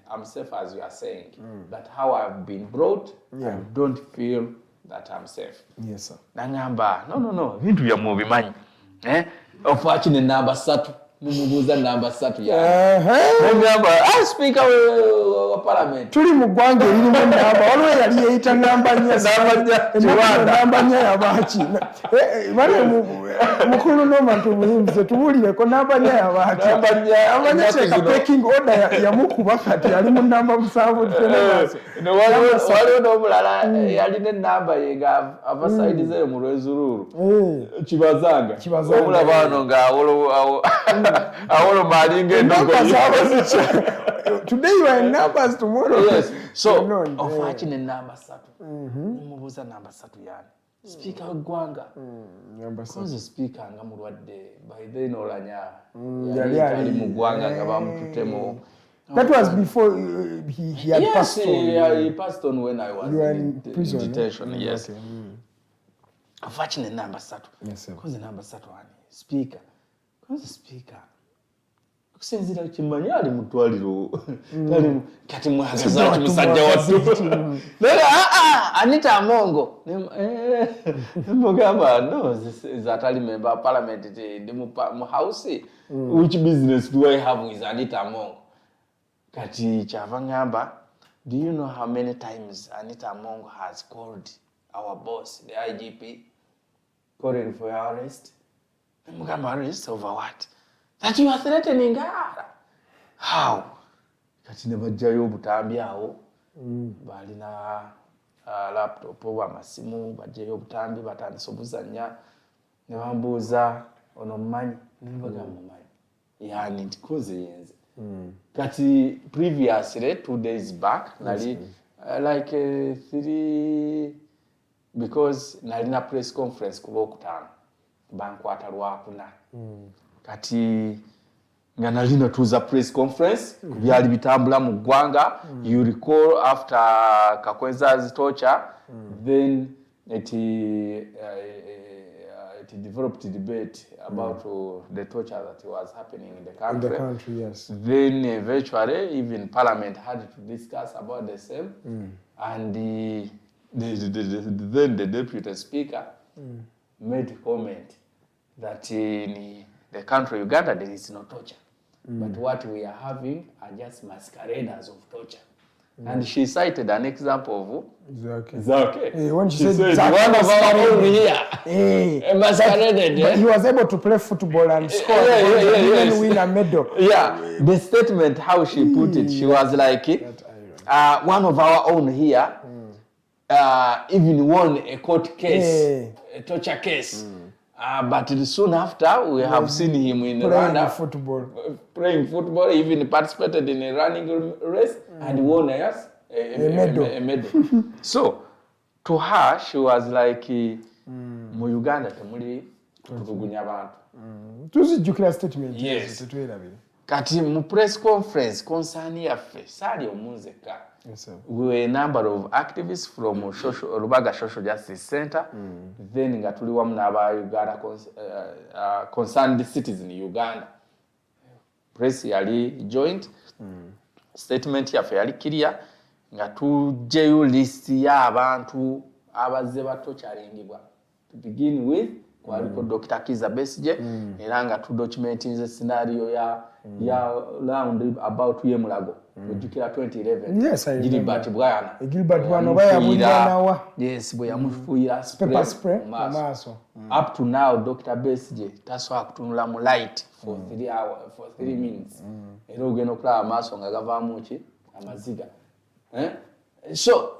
I'm safe as you are saying. But how I've been brought, I don't feel that I'm safe. Yes, sir. Nangamba, no, vintu bya mubimanyi. Ofachine namba 3. Mumubuuza namba 3 yangamba speaker wa parliament tuli mu ggwanga eririmu namba waliwo yali yeeyita namba 4 namba 4 yabaaki bale mukulu n'omantu muyimbize tubuulireko namba 4 yabaaki namba 4 teeka packing order yamukuba kati yali mu namba 7 waliwo n'omulala yalina enamba ye nga ava saidi zeyo mu lwezululu kibazanga omulaba wano ng'awolo malinga endogo today you are in numbers tomorrow yes so ofachine namba 3 mubuuza namba 3 yani speaker w'eggwanga koze speaker nga mulwadde by then olanya yali ali mu ggwanga nga bamututemu. That was before he had passed on. Yes, he passed on when I was in prison, detention. Yes. Okay. Unfortunately, number 3. Yes, sir. Because number 3 speaker. Because speaker. Kusinzira kimanyi ali mutwaliro. Kati mwagaza kimusajja wattu. Anitah Among. Mugamba no, this is atali member of parliament mu house. Which business do I have with Anitah Among? Kati kyava ngamba, do you know how many times Anitah Among has called our boss, the IGP, calling for your arrest? Mugamba, arrest over what? That you are threatening her. How? Kati ne bajjayo obutambi awo, balina laptop amasimu, bajjayo obutambi batandise obuzannya, ne bambuuza ono mmanyi, ne mbagamba mmanyi. Yani ndikoze yenze. Kati previously 2 days back nali like 3 because nalina press conference ku Lwokutaano bankwata Lwakuna kati nga nalina tuza press conference byali bitambula mu ggwanga. You recall after Kakweza's torture then it developed a debate about the torture that was happening in the country. In the country, yes. Then eventually even Parliament had to discuss about the same. And then the Deputy Speaker made a comment that in the country Uganda there is no torture. But what we are having are just masqueraders of torture. And she cited an example of Zake. When she said Zake one of our own here masqueraded. But he was able to play football and score and win a medal. Yeah, the statement, how she put it, she was like, one of our own here even won a court case, a torture case. But soon after, we have seen him in Rwanda playing football, even participated in a running race and won a medal. So, to her, she was like, mu Uganda temuli kutugunya abantu. Tuzijjukira statement. Yes. Kati mu press conference concern yaffe sali omunzeka. Yes, sir. We were a number of activists from Rubaga Social Justice Center. Then nga tuli wamu n'aba Uganda concerned citizens in Uganda. Press yali joint. Statement yaffe yali clear nga tujjeyo list y'abantu abazze batokyalingibwa. To begin with, kwaliko Dr. Kiza Besigye era nga tu documenting scenario ya round about Yemulago ujukira 2011 yes I Gilbert Bwana bayabulira yes bwe yamufuira spray maso up to now Dr. Besigye taswa kutunula mu light for 3 hours for 3 minutes era ogeno kula maso nga gavamu ki amaziga so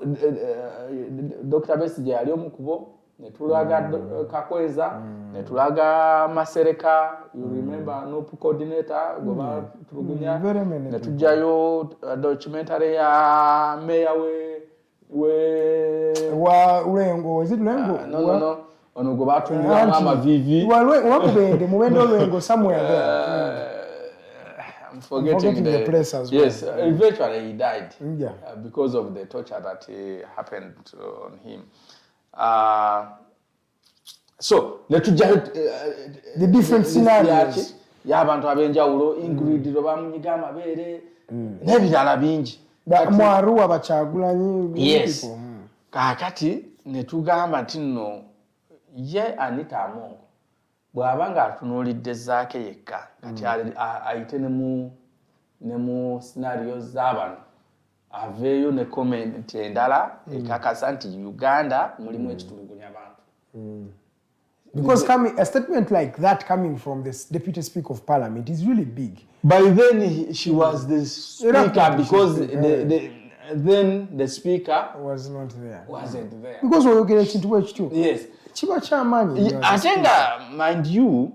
Dr. Besigye ali omukubo netulaga Kakweza netulaga Masereka you remember no coordinator goba tulugunya netujayo documentary ya mayor wa Ulengo is it Lengo no ono goba tunula mama vivi wakubende mubende Lengo somewhere there I'm forgetting the place as well. Yes, eventually he died because of the torture that happened on him. So the different scenarios y'abantu abenjawulo Ingrid bamunyiga amabere n'ebirala bingi mwaru abakyagulanyi yes kakati netugamba nti nno ye Anitah Among bw'abanga atunuulidde zaake yekka kati ayite ne mu scenario z'abano aveeyo ne comment endala ekakasa nti Uganda mulimu ekitulugunya abantu. Because a statement like that coming from the Deputy Speaker of Parliament is really big. By then she was the Speaker because then the Speaker was not there. Wasn't there. Because we get into which too. Yes. Chiba chamanyi. Atenga mind you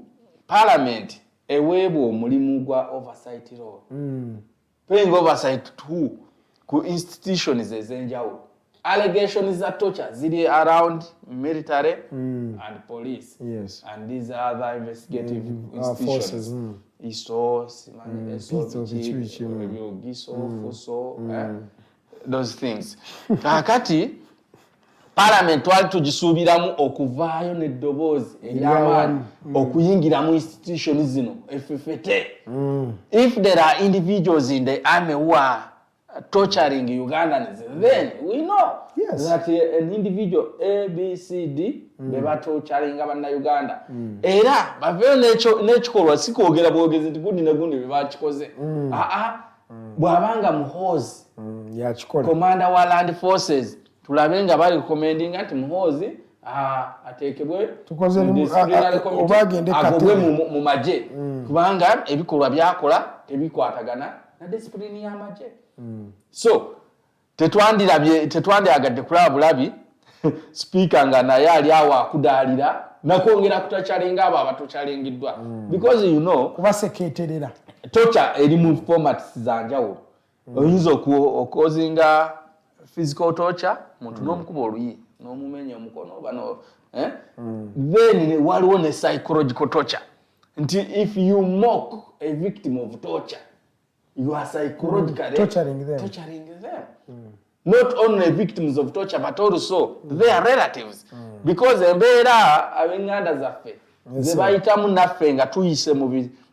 Parliament eweebwa omulimu gwa oversight role. Paying oversight to ku institutions ezenjawulo. Allegations that torture ziri around military and police. Yes. And these other investigative institutions. Forces. ISO, those things. Kakati Parliament wali tugisuubiramu okuvaayo n'eddoboozi ery'amaanyi okuyingira mu institutions zino effete. If there are individuals in the army who are torturing Ugandans, then we know that an individual A, B, C, D beba torturing Uganda. Era baveyo n'ekikolwa si kwogera bwogezi nti gundi ne gundi beba kikoze. Bw'abanga muhoozi commander wa land forces tulabe nga bali recommending nti muhoozi ateekebwe agobwe mu magye kubanga ebikolwa byakola tebikwatagana na discipline y'amagye. So tetwandyagadde kulaba bulabi speaker nga naye ali awo akudaalira nakwongera kutacyalinga abo abatocyalingiddwa because you know kubasekeeterera torture eri mu formats za njawulo oyinza okukozinga physical torture muntu n'omukuba oluyi n'omumenya omukono bano then waliwo ne psychological torture nti if you mock a victim of torture you are psychologically torturing them. Not only victims of torture but also their relatives because embeera ab'enganda zaffe ze bayitamu naffe nga tuyise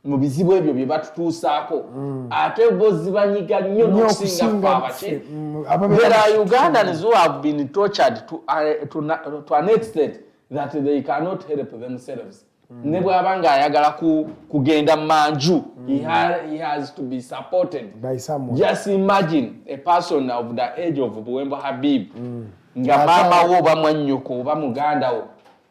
mu bizibu ebyo bye batutuusaako ate bo zibanyiga nnyo n'okusinga ffe abaki. There are Ugandans who have been tortured to an extent that they cannot help themselves. Ne bw'aba ng'ayagala kugenda manju he has to be supported by someone. Just imagine a person of the age of Buwembo Habib nga maama wo oba mwannyoko oba muganda wo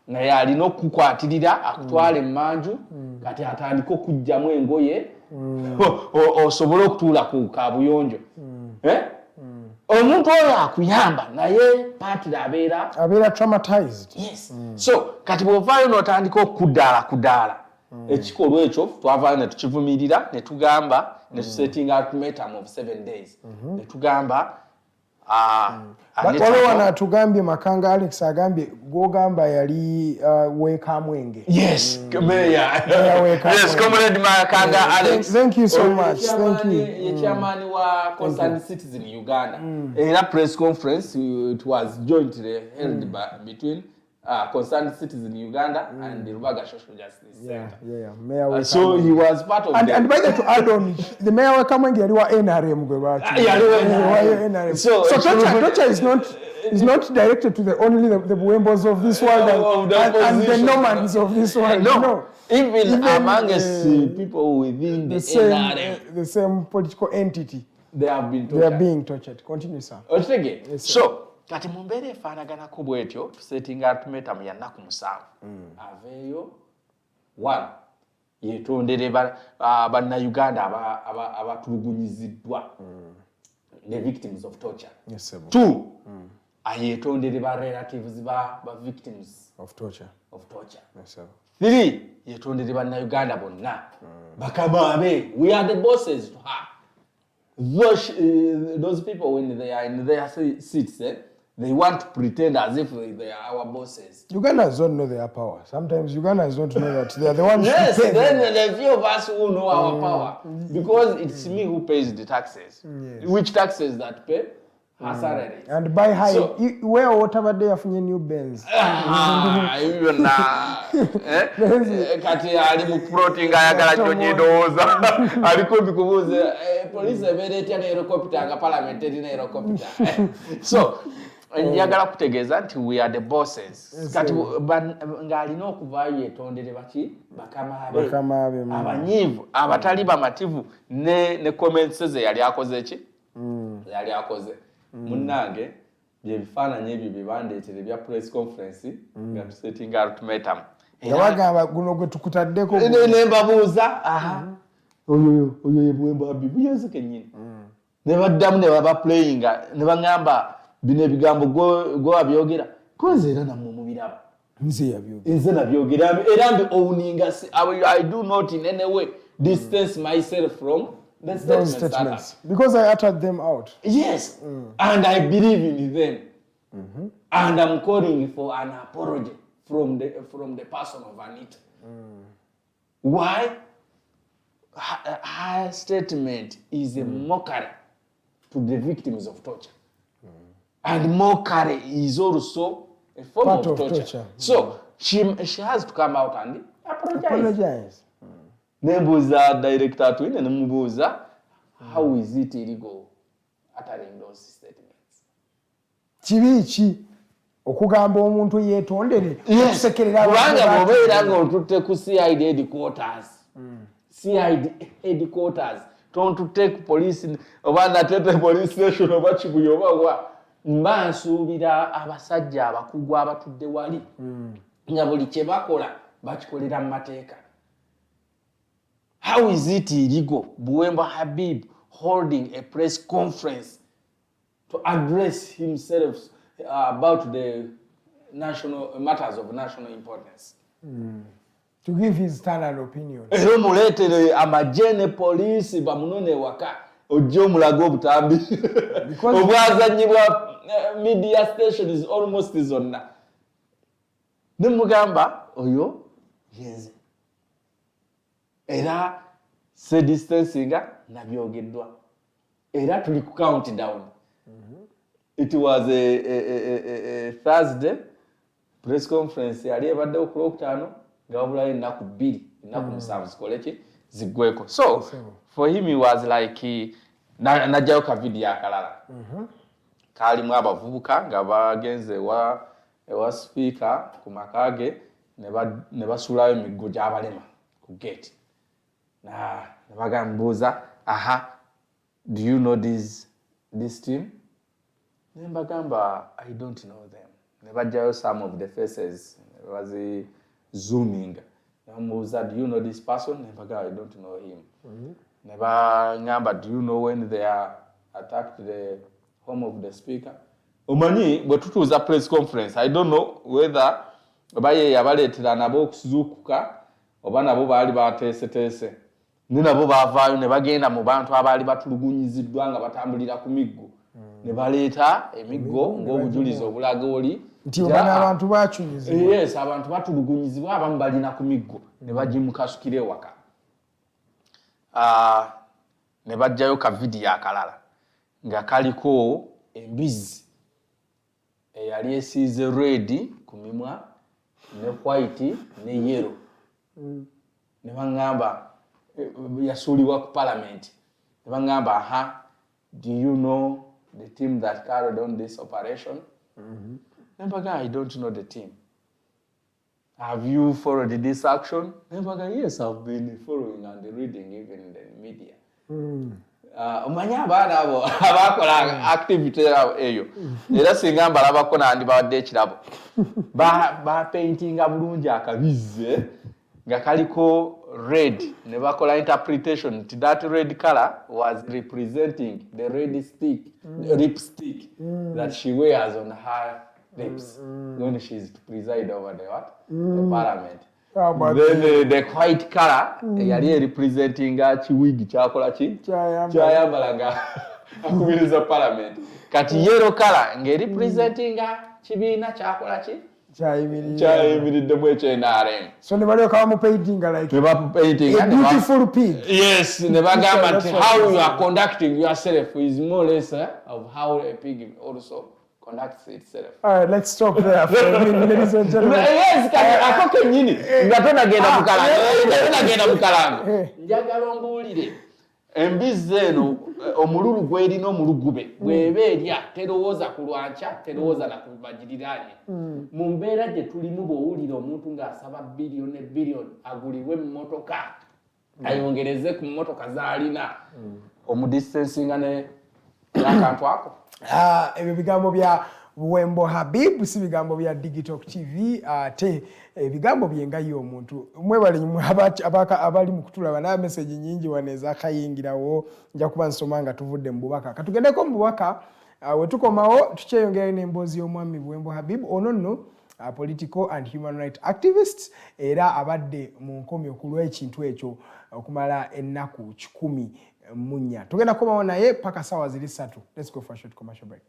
nga yalina okukwatirira akutwala emanju kati atandika okugjamu engoye osobole okutuula ku kabuyonjo. Omuntu oyo akuyamba naye partner abeera traumatized. Yes. So kati bw'ovaayo n'otandika okudaala ekikolwa ekyo twavaayo ne tukivumirira ne tugamba ne tusetting ultimatum of 7 days ne tugamba waliwo n'atugambye Makanga Alex agambye gw'ogamba yali weekamwenge. Yes, yes, Comrade Makanga Alex. Thank you so much. Thank you. Ye chairman wa Concerned Citizen in Uganda. In a press conference it was jointly held between concerned citizen in Uganda and the Rubaga Social Justice Center. Mayor So he was part of and by the to add on, the mayor coming here was NRM. So torture is not directed to only the Buwembos of this world and the Normans of this world. No. Even amongst people within the NRM, the same political entity, they have been tortured. They are being tortured. Continue, sir. Yes, so kati mumbere efaanagana ko bwetyo tusetinga ultimatum ya nnaku 7 aveeyo 1 yetondere bannayuganda abatulugunyiziddwa the victims of torture. 2 ayetondere ba relatives ba victims of torture. 3 yetondere bannayuganda bonna bakamabe. We are the bosses to her. Those people, when they are in their seats, they want to pretend as if they are our bosses. Ugandans don't know their power. Sometimes Ugandans don't know that they are the ones yes, who pay. Then the few of us who know our power. Because it's me who pays the taxes. Yes. Which taxes that pay? Her salary. And buy high. So, where whatever they have new Benz. Even kati ali mu plotting ayagala kyonyidoza. Aliko bikubuze police eberetya na helicopter nga parliament erina helicopter. So njagala kutegeeza nti we are the bosses. Kati ng'alina okuvaayo yetondere baki bakamabe abanyiivu abatali bamativu ne comments ze yali akoze ki yali akoze munnange byebifaananyi ebyo bye bandeetere bya press conference nga tusetinga ultimatum yabagamba guno gwe tukutaddeko ne mbabuuza oyo ye Buwembo Habib yensi kennyini ne baddamu ne baba playing ne baŋŋamba bino ebigambo gwe abyogera koze era nammwe mubiraba nze nabyogera era mbi owuninga I do not in any way distance myself from those statements because I uttered them out. Yes, and I believe in them. And I'm calling for an apology from the person of Anita. Why? Her statement is a mockery to the victims of torture. And mockery is also a form of torture. So she has to come out and apologize. Nembuza director twine nemubuza how is it illegal uttering those statements. Kibichi okugamba omuntu yetondere okusekerera kubanga bobeera nga otutte ku CID headquarters. CID headquarters tontutte ku police oba natete police station oba Kibuye oba wa mba nsuubira abasajja abakugu abatudde wali nga buli kye bakola bakikolera mu mateeka. How is it illegal, Buwembo Habib holding a press conference to address himself about the national matters of national importance? To give his standard opinion. Ero muletere amajene police bamunone waka ojjo mulago obutambi. Obwazanyibwa media station is almost zonna. Nemugamba oyo yenze. Era se distancinga nabyogeddwa. Era tuli ku countdown. It was a Thursday press conference yali ebadde ku Lwokutaano nga wabulayo ennaku 2 ennaku 7 zikoleki ziggweko. So for him he was like najjayo ka video akalala. Kaalimu abavubuka nga bagenze ewa speaker ku makage ne basulayo emiggo gy'abalema ku gate. Nabagambuza, do you know this team? Nembagamba, I don't know them. Nebajjayo some of the faces was zooming. Nambuza, do you know this person? Nebagamba, I don't know him. Nebagamba, do you know when they attacked the home of the speaker? Omanyi bwe tutuuza press conference, I don't know whether baye yabaleetera nabo okuzuukuka oba nabo baali bateeseteese. Nabo bavaayo ne bagenda mu bantu abaali batulugunyiziddwa nga batambulira ku miggo. Ne baleeta emiggo ng'obujulizi obulaga oli nti obana abantu bachunyizibwa. Yes, abantu batulugunyizibwa abamu balina ku miggo ne bagimukasukira ewaka. Ne bajjayo ka video akalala nga kaliko embizi eyali esiize red ku mimwa ne white ne yellow ne bangamba yasuulibwa ku Palament ne bangamba do you know the team that carried on this operation? Nembaga, I don't know the team. Have you followed this action? Nembaga, yes, I've been following and reading even in the media. Omanya abaana abo abakola activity eyo era singa mbalabako nandi bawadde ekirabo paintinga bulungi akabize nga kaliko red ne bakola interpretation that red color was representing the red lipstick that she wears on her lips when she's to preside over the Parliament. Then the white color yali representing chiwigi kyakola ki kyayambalanga akubiriza Parliament. Kati yellow color nge representing kibiina kyakola ki kyayimiridde mu ekyenarem. So ne balyoka bamu painting like a beautiful pig. Yes, ne bagamba how you are conducting yourself is more or less of how a pig also conducts itself. All right, let's stop there for a minute, ladies and gentlemen. Yes, akoko nyini ngatona genda mukalango njagala ombuulire embizi eno omululu gw'erina omulugube bw'eba erya terowooza ku lwanca terowooza na ku bagiriraanye mu mbeera gye tulimu bw'owulira omuntu ng'asaba biliyoni agulibwe emmotoka ayongereze ku mmotoka z'alina omudistansinga n'akantu ako. Ebyo bigambo bya Buwembo Habib, si bigambo bya Digitalk TV, ate bigambo byenga yo omuntu mwebale abali mu kutulaba na message nyingi waneza kayingirawo nja kuba nsoma nga tuvudde mu bubaka katugendeko mu bubaka we tukomawo tukyeyongera n'emboozi y'omwami Buwembo Habib ono nno political and human rights activists era abadde mu nkomyo kulwa ekintu ekyo okumala ennaku 14. Tugenda komawo naye paka sawa ziri 3. Let's go for a short commercial break.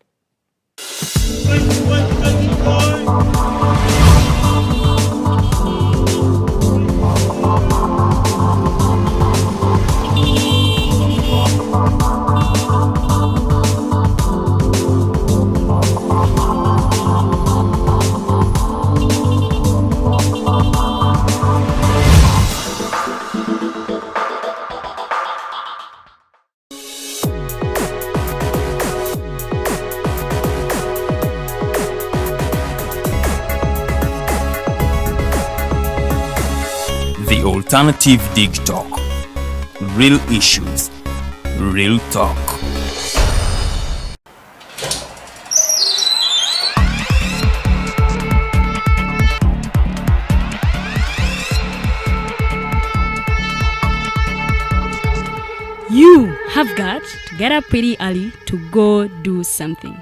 The Alternative Digitalk. Real issues, real talk. You have got to get up pretty early to go do something.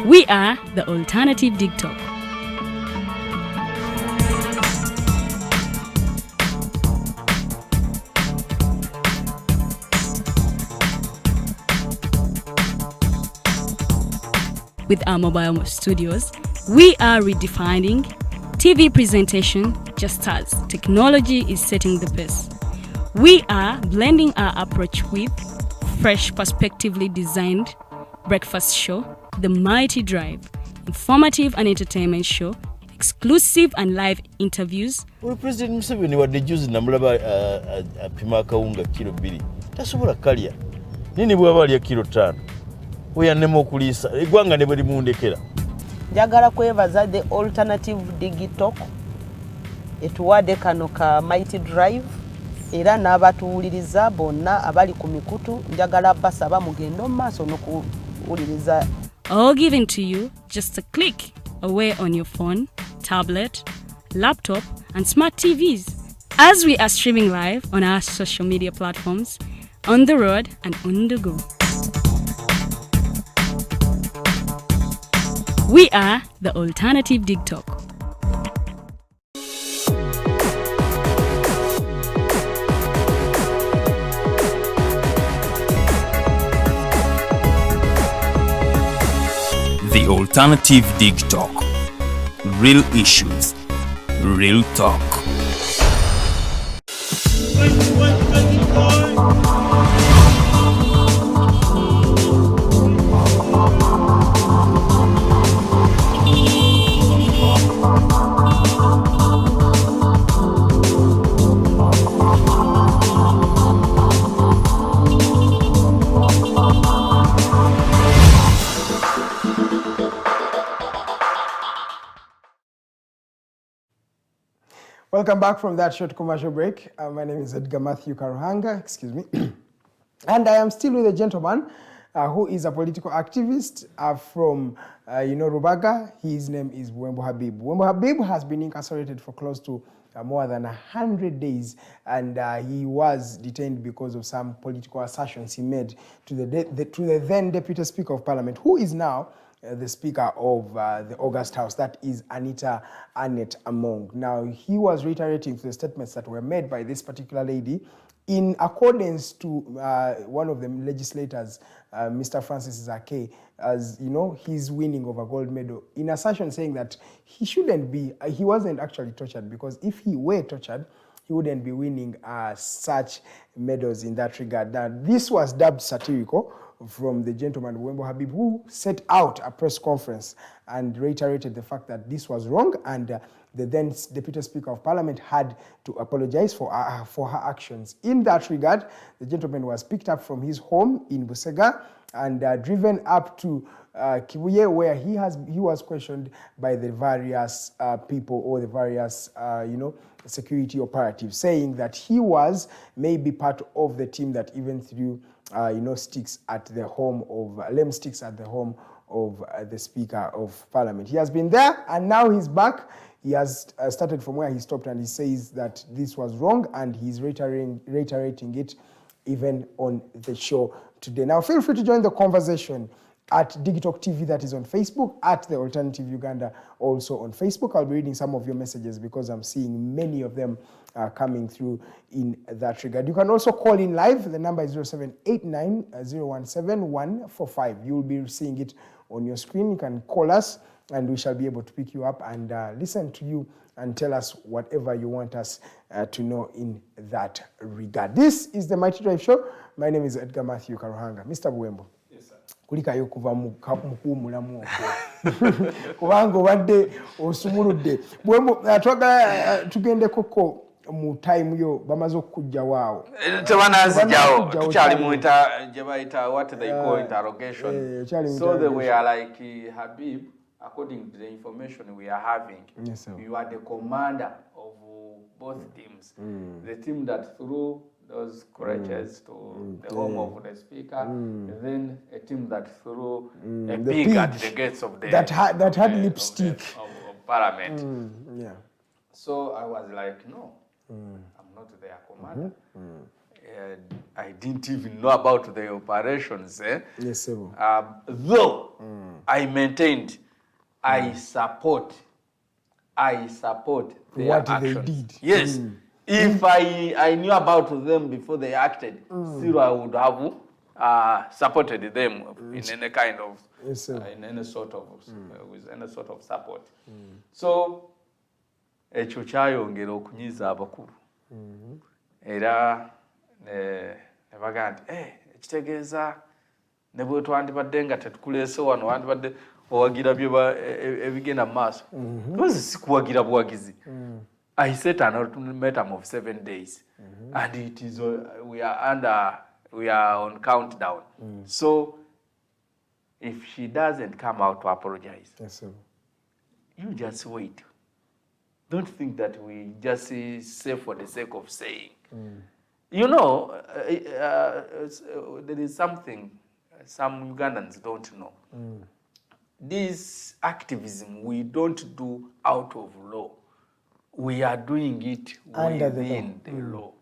We are the Alternative Digitalk. With our mobile studios, we are redefining TV presentation just as technology is setting the pace. We are blending our approach with fresh, perspectively designed breakfast show, The Mighty Drive, informative and entertainment show, exclusive and live interviews. President Museveni wadde juzi namulaba apima akawunga kilo 2 tasobola kalya nini bwaba alya kilo 5 oyannema okuliisa eggwanga ne bwe limundekera. Njagala kwebaza the Alternative Digitalk etuwadde kano ka Mighty Drive era n'abatuwuliriza bonna abali ku mikutu njagala basaba mugendo maaso n'okuwuliriza. All given to you just a click away on your phone, tablet, laptop, and smart TVs. As we are streaming live on our social media platforms, on the road and on the go. We are the Alternative Digitalk. The Alternative Digitalk. Real issues, real talk. Welcome back from that short commercial break. My name is Edgar Matthew Karuhanga, excuse me. And I am still with a gentleman who is a political activist from, Rubaga. His name is Buwembo Habib. Buwembo Habib has been incarcerated for close to more than 100 days, and he was detained because of some political assertions he made to the then Deputy Speaker of Parliament, who is now the Speaker of the August House, that is Anitah Among. Now, he was reiterating the statements that were made by this particular lady in accordance to one of the legislators, Mr. Francis Zake, as you know, his winning of a gold medal, in assertion saying that he shouldn't be, he wasn't actually tortured, because if he were tortured, he wouldn't be winning such medals in that regard. Now, this was dubbed satirical from the gentleman Buwembo Habib, who set out a press conference and reiterated the fact that this was wrong, and the then Deputy Speaker of Parliament had to apologize for her actions. In that regard, the gentleman was picked up from his home in Busega and driven up to Kibuye, where he was questioned by the various people, or the various security operatives, saying that he was maybe part of the team that even threw sticks at the home of lame sticks at the home of the Speaker of Parliament. He has been there, and now he's back. He has started from where he stopped, and he says that this was wrong, and he's reiterating it even on the show today. Now, feel free to join the conversation at Digitalk TV, that is on Facebook, at The Alternative Uganda, also on Facebook. I'll be reading some of your messages because I'm seeing many of them coming through in that regard. You can also call in live. The number is 0789 017 145. You'll be seeing it on your screen. You can call us, and we shall be able to pick you up and listen to you and tell us whatever you want us to know in that regard. This is the Mighty Drive Show. My name is Edgar Matthew Karuhanga. Mr. Buwembo. Kulikayo kuva mukuumulamu okwo kubanga obadde osumuludde. Buwembo tugende koko mu time yo bamaze okujja waawo tebanazijjawo tukyali mu gye bayita what they call interrogation. So they were like Habib, according to the information we are having, yes, you are the commander of both teams. The team that threw those creatures to the home of the Speaker, and then a team that threw a pig at the gates of the that had lipstick of Parliament. Yeah. So I was like, no, I'm not their commander. I didn't even know about the operations. Yes, sir. Though I maintained, I support their what actions. They did. Yes. If I knew about them before they acted, still I would have supported them in any kind of, in any sort of, with any sort of support. So, ekyo kyayongera okunyiza abakulu. Era ne baga nti ekitegeeza ne bwe twandibadde nga tetukuleese wano wandibadde owagira ebigenda mu maaso. Tuwezi sikuwagira buwagizi. I set an ultimatum of 7 days, and it is we are on countdown. So, if she doesn't come out to apologize, yes, you just wait. Don't think that we just say for the sake of saying. You know, there is something some Ugandans don't know. This activism we don't do out of law. We are doing it within the law.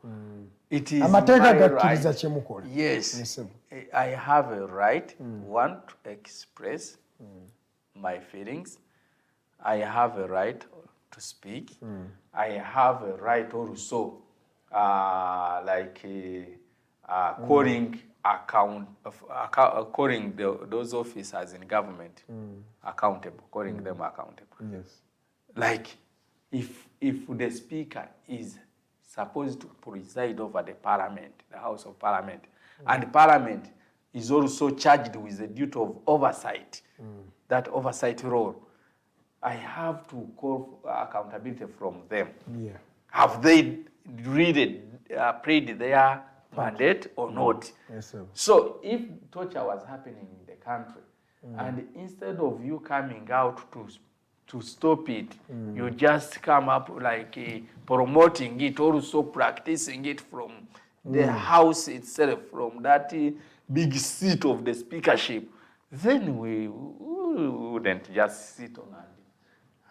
It is my right. Yes, I have a right, one, to express my feelings. I have a right to speak. I have a right also, calling those officers in government accountable, calling them accountable. Yes. Like, if the Speaker is supposed to preside over the Parliament, the House of Parliament, and Parliament is also charged with the duty of oversight, that oversight role, I have to call for accountability from them. Yeah. Have they really played their mandate or not? Yes, sir. So if torture was happening in the country, and instead of you coming out to to stop it. You just come up like promoting it, also practicing it from the house itself, from that big seat of the speakership. Then we wouldn't just sit on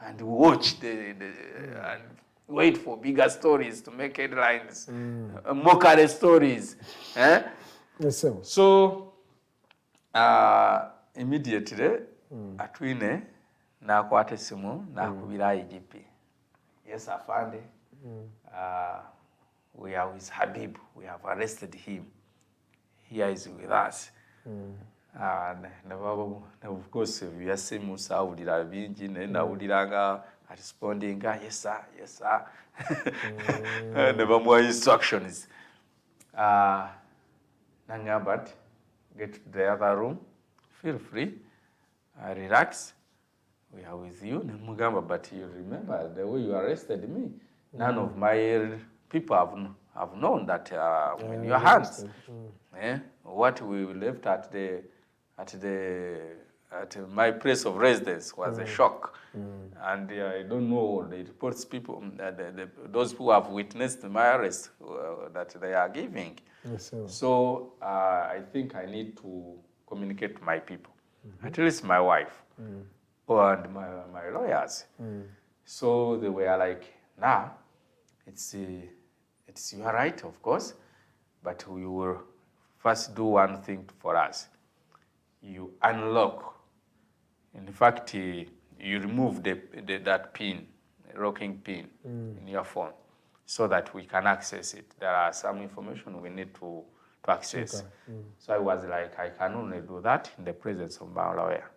and watch and wait for bigger stories to make headlines, mockery stories. Yes, sir. So immediately Atwine nakwata esimu nakubira IGP. Yes, Afande. We are with Habib. We have arrested him. Here is with us. And of course, we are seeing Musa awulira bingi naye nawuliranga responding, yes sir, yes sir. Never more instructions. Nangabat, get to the other room. Feel free. Relax. We are with you. Namugamba, but you remember the way you arrested me. None of my people have known that in your hands. What we left at my place of residence was a shock, and I don't know the reports people those who have witnessed my arrest that they are giving. Yes, sir. So I think I need to communicate to my people, at least my wife and my lawyers. So they were like, nah, it's your right, of course, but we will first do one thing for us. You unlock. In fact, you remove that pin, locking pin in your phone, so that we can access it. There are some information we need to access. Okay. So I was like, I can only do that in the presence of my lawyer.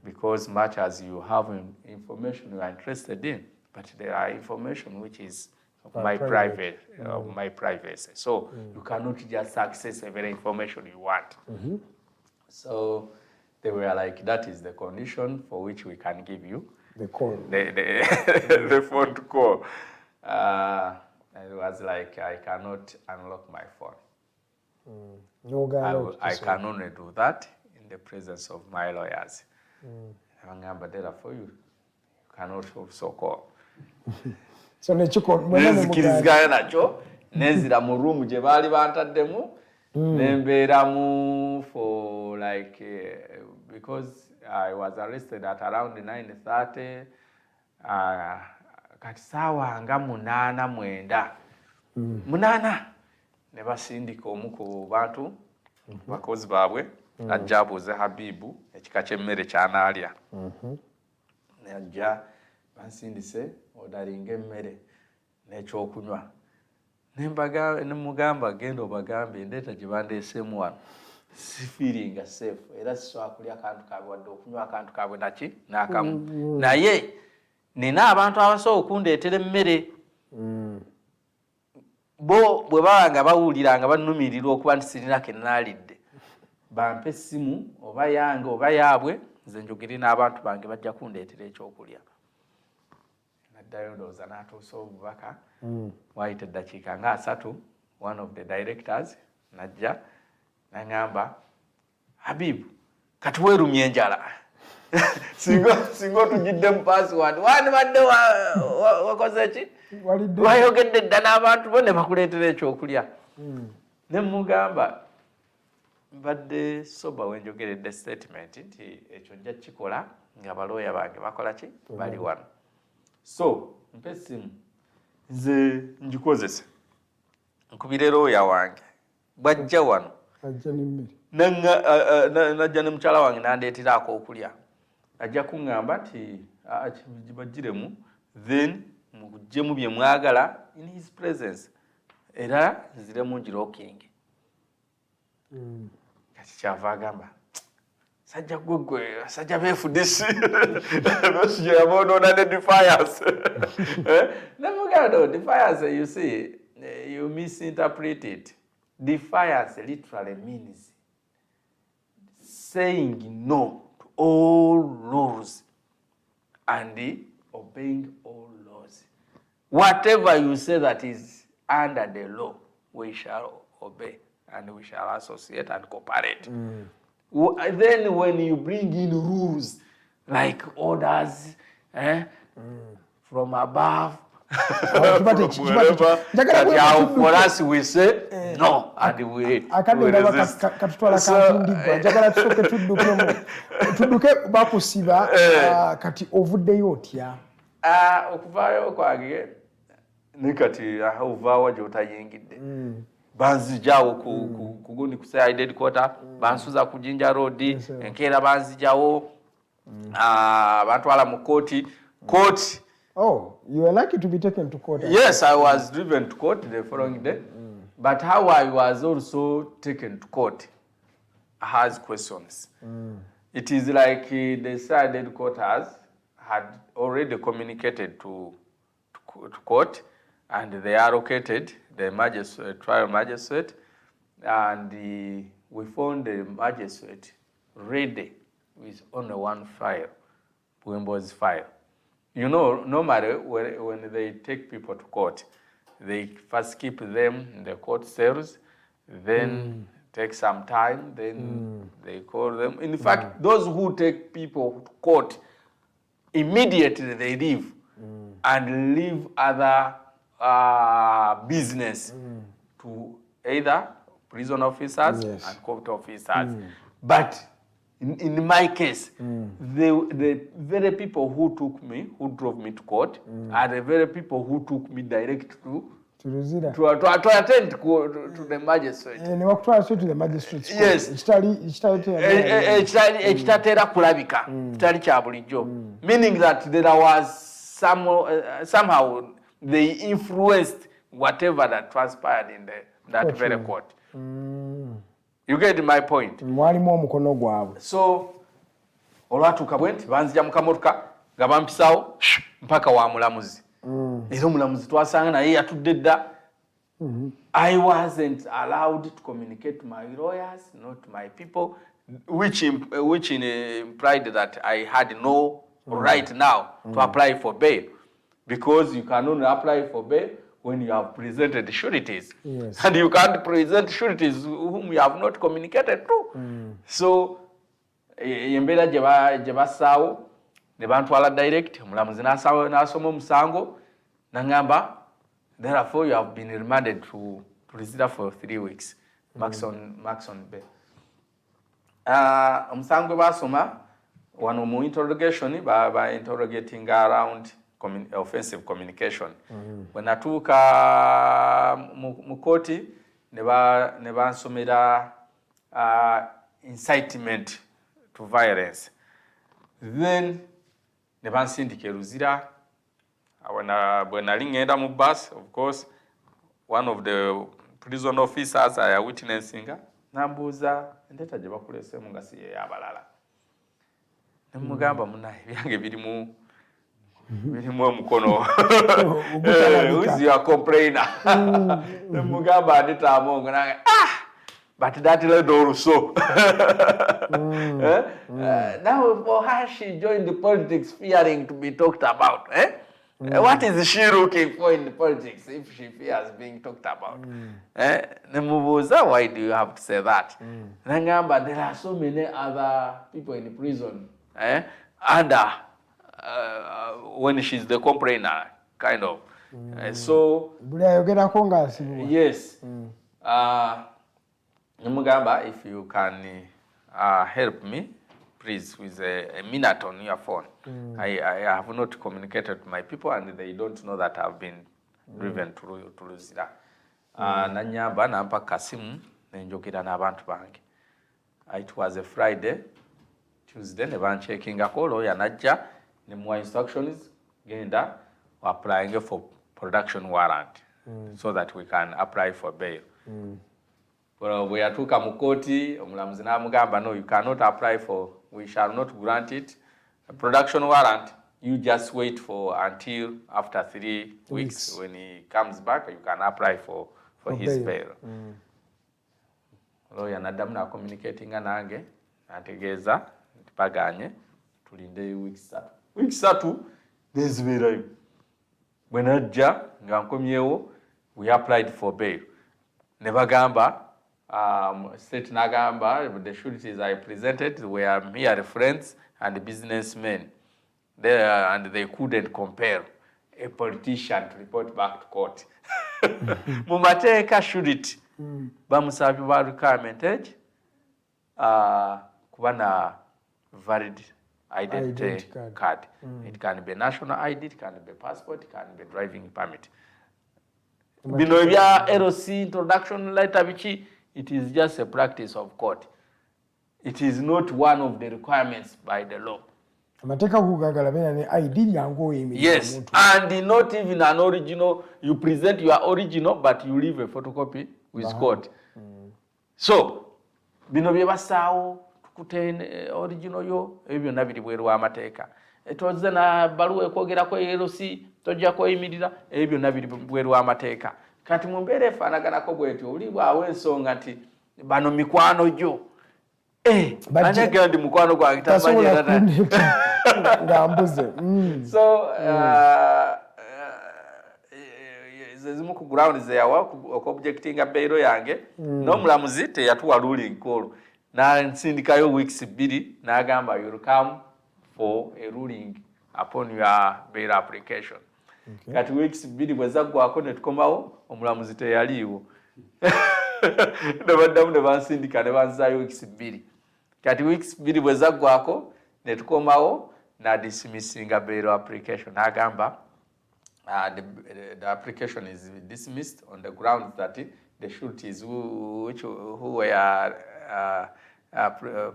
Because much as you have information you are interested in, but there are information which is of my private, of my privacy. So you cannot just access every information you want. So they were like, that is the condition for which we can give you the call, the phone to call. It was like, I cannot unlock my phone. I can only do that in the presence of my lawyers. For you, you cannot also call. So nezikiriziganya nakyo nezira mu room gye baali bantaddemu nembeeramu for like because I was arrested at around 9:30 kati saawa nga 8-9 ne basindika omu ku bantu bakozi baabwe ajja abuuze Habibu ekika ky'emmere ky'anaalya najja bansindise odalinga emmere n'ekyokunywa nemugamba genda obagambe ndeeta gye bandeeseemu wano sifiiringa safe era sisobola kulya akantu kaabwe wadde okunywa akantu kaabwe naki n'akamu naye nina abantu abasobola okundeetera emmere bo bwe baba nga bawulira nga bannumirirwa okuba nti sirina ke nnaalidde bampe essimu oba yange oba yaabwe nze njogere n'abantu bange bajja kundeetera ekyokulya. Naddayo ndowooza n'atuusa obubaka wayita eddakiika nga 3, one of the directors najja n'aŋŋamba, Habibu kati weerumye enjala singa otugidde mu password wani badde wakoze ki wayogedde dda n'abantu bo ne bakuleetera ekyokulya. Ne mugamba mbadde soba wenjogeredde statement nti ekyo nja kikola nga balooya bange bakola ki bali wano. So mpe essimu nze ngikozese nkubire looya wange bwajja wano najja ne mukyala wange nandeeteraako okulya ajja kuŋŋamba nti gibagiremu then muggyemu bye mwagala in his presence era nziremu ngiroking. Kati kyava agamba sajja gwe sajja beefudisi nosiyabonona ne defiance. Namugamba defiance, you see, you misinterpret it. Defiance literally means saying no to all rules and obeying all laws. Whatever you say that is under the law, we shall obey and we shall associate and cooperate. Then when you bring in rules like orders, from above. For us, we say no, and we resist. njagala tusooke tudduke bakusiba kati ovuddeyo otya? Okuvaayo kwange ne kati ovaawo gy'otayingidde. Banzijawo kuguni kusaya headquarter, bansuza ku Jinja Road, enkeera banzijawo, bantwala mu kooti. Oh, you were lucky to be taken to court. Yes, I was driven to court the following day. But how I was also taken to court has questions. It is like the side headquarters had already communicated to court, and they allocated the trial magistrate, and we found the magistrate ready with only one file, Buwembo's file. You know, normally when they take people to court, they first keep them in the court cells, then take some time, then they call them. In fact, those who take people to court, immediately they leave and leave other business to either prison officers and court officers. But in my case, the very people who took me, who drove me to court, are the very people who took me direct to attend to the magistrate. To the magistrate. Yes. Ekitatera kulabika, kitali kya bulijjo. Meaning that there was somehow they influenced whatever that transpired in that very court. You get my point? Mwalimu omukono gwabwe. So olwatuuka bwe nti banzija mu kamotoka nga bampisawo mpaka wa mulamuzi. Era omulamuzi twasanga naye yatudde dda. I wasn't allowed to communicate to my lawyers, not to my people, which implied that I had no right now to apply for bail, because you can only apply for bail when you have presented sureties. Yes. And you can't present sureties whom you have not communicated to. So, yembera gye bassaawo ne bantwala direct, omulamuzi n'asoma omusango n'angamba, therefore you have been remanded to Luzira for 3 weeks, max on bail. Omusango gwe baasoma wano mu interrogation ba interrogating around offensive communication. When natuuka mu kooti ne bansomera incitement to violence. Then ne bansindika eLuzira. Bwe nali ngenda mu bus, of course, one of the prison officers I are witnessing nambuuza endeeta gye bakuleseemu nga si y'abalala. Ne mugamba munnaye ebyange birimu omukono. Who is your complainer? Ne mugamba Anitah Among, nange but that led also. Now for her, she joined the politics fearing to be talked about. What is she looking for in the politics if she fears being talked about? Nemubuuza, why do you have to say that? Nangamba, there are so many other people in the prison under when she's the complainer, kind of. So yes. Nemugamba, if you can help me, please, with a minute on your phone. I have not communicated to my people, and they don't know that I've been driven to Luzira. Nanyamba nampa kasimu nenjogera n'abantu bange. It was a Friday. Tuesday ne bancheckingako lawyer najja ne muwa instructions genda applying for production warrant so that we can apply for bail. Well, we yatuuka mu kooti, omulamuzi n'amugamba, no, you cannot apply for, we shall not grant it. A production warrant, you just wait for until after 3 weeks. When he comes back, you can apply for his bail. Lawyer naddamu na communicating nange, nategeeza ntipaganye tulinde weeks 3 nezibeerayo. Bwe najja nga nkomyewo, we applied for bail. Ne bagamba, state nagamba, the sureties I presented were mere friends and businessmen. and they couldn't compel a politician to report back to court. Mumateka should it bamusabye ba requirement kuba na valid identity card. It can be national ID, it can be passport, it can be driving permit. Bino bya LC introduction letter bichi, it is just a practice of court. It is not one of the requirements by the law. Amateka kugagala bena ne ID yango yimi. Yes, and not even an original. You present your original, but you leave a photocopy with court. So, bino bye basawo tukutene original yo ebyo nabiri bweru amateka. Etoze na baluwa ekwogera ko LC tojja ko yimirira ebyo nabiri bweru amateka. Kati mumbere fanagana ko bwetyo oli bwawe ensonga nti bano mikwano jo. Anyagera ndi mukwano gwa kitamanye data. Ngambuze. So zimu ku ground ze yawa objecting a bailo yange no mulamuzi te yatuwa ruling call na nsindikayo weeks 2 na agamba you will come for a ruling upon your bail application. Kati weeks 2 bwezagwako ne tukomawo omulamuzi te yaliwo. Ndabaddamu ne bansindika ne banzayo weeks 2. Kati weeks 2 bwezagwako ne tukomawo na dismissing a bail application. Agamba the application is dismissed on the grounds that the sureties who were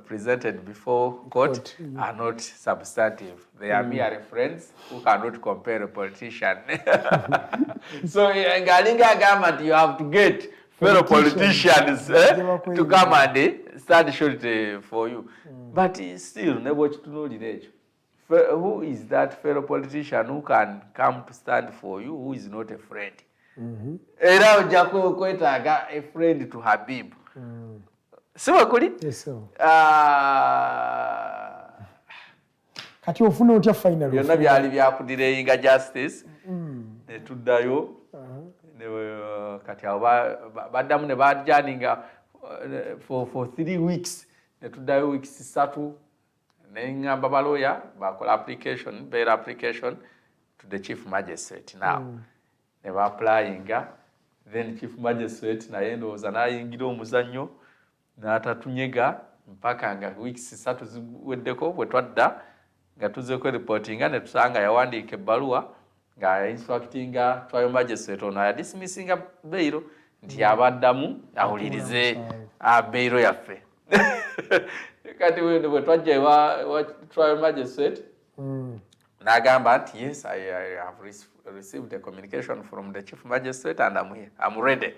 presented before court are not substantive. They are mere friends who cannot compare a politician. So in Galinga government, you have to get fellow politicians to come and stand surety for you. But still, never to know the age. Who is that fellow politician who can come to stand for you, who is not a friend? Era ojako kwetaga a friend to Habib. Siwa kuli? Yes, sir. Kati ofuna otya final. Byonna byali byakudireyinga justice. Ne tuddayo. Kati abo baddamu ne badjaninga for 3 weeks. Ne tuddayo weeks 3. Nengamba baloya bakola application, bail application to the chief magistrate now. Ne ba applyinga, then chief magistrate na yendo zanayingira omuzannyo n'atatunyega mpaka nga weeks 3 ziweddeko bwe twadda nga tuzeko reportinga ne tusanga yawandiika ebbaluwa nga instructinga trial magistrate ono ya dismissinga bail nti abaddamu awulirize bail yaffe. Kati we twajja wa trial magistrate nagamba nti yes, I have received a communication from the chief magistrate and I'm here. I'm ready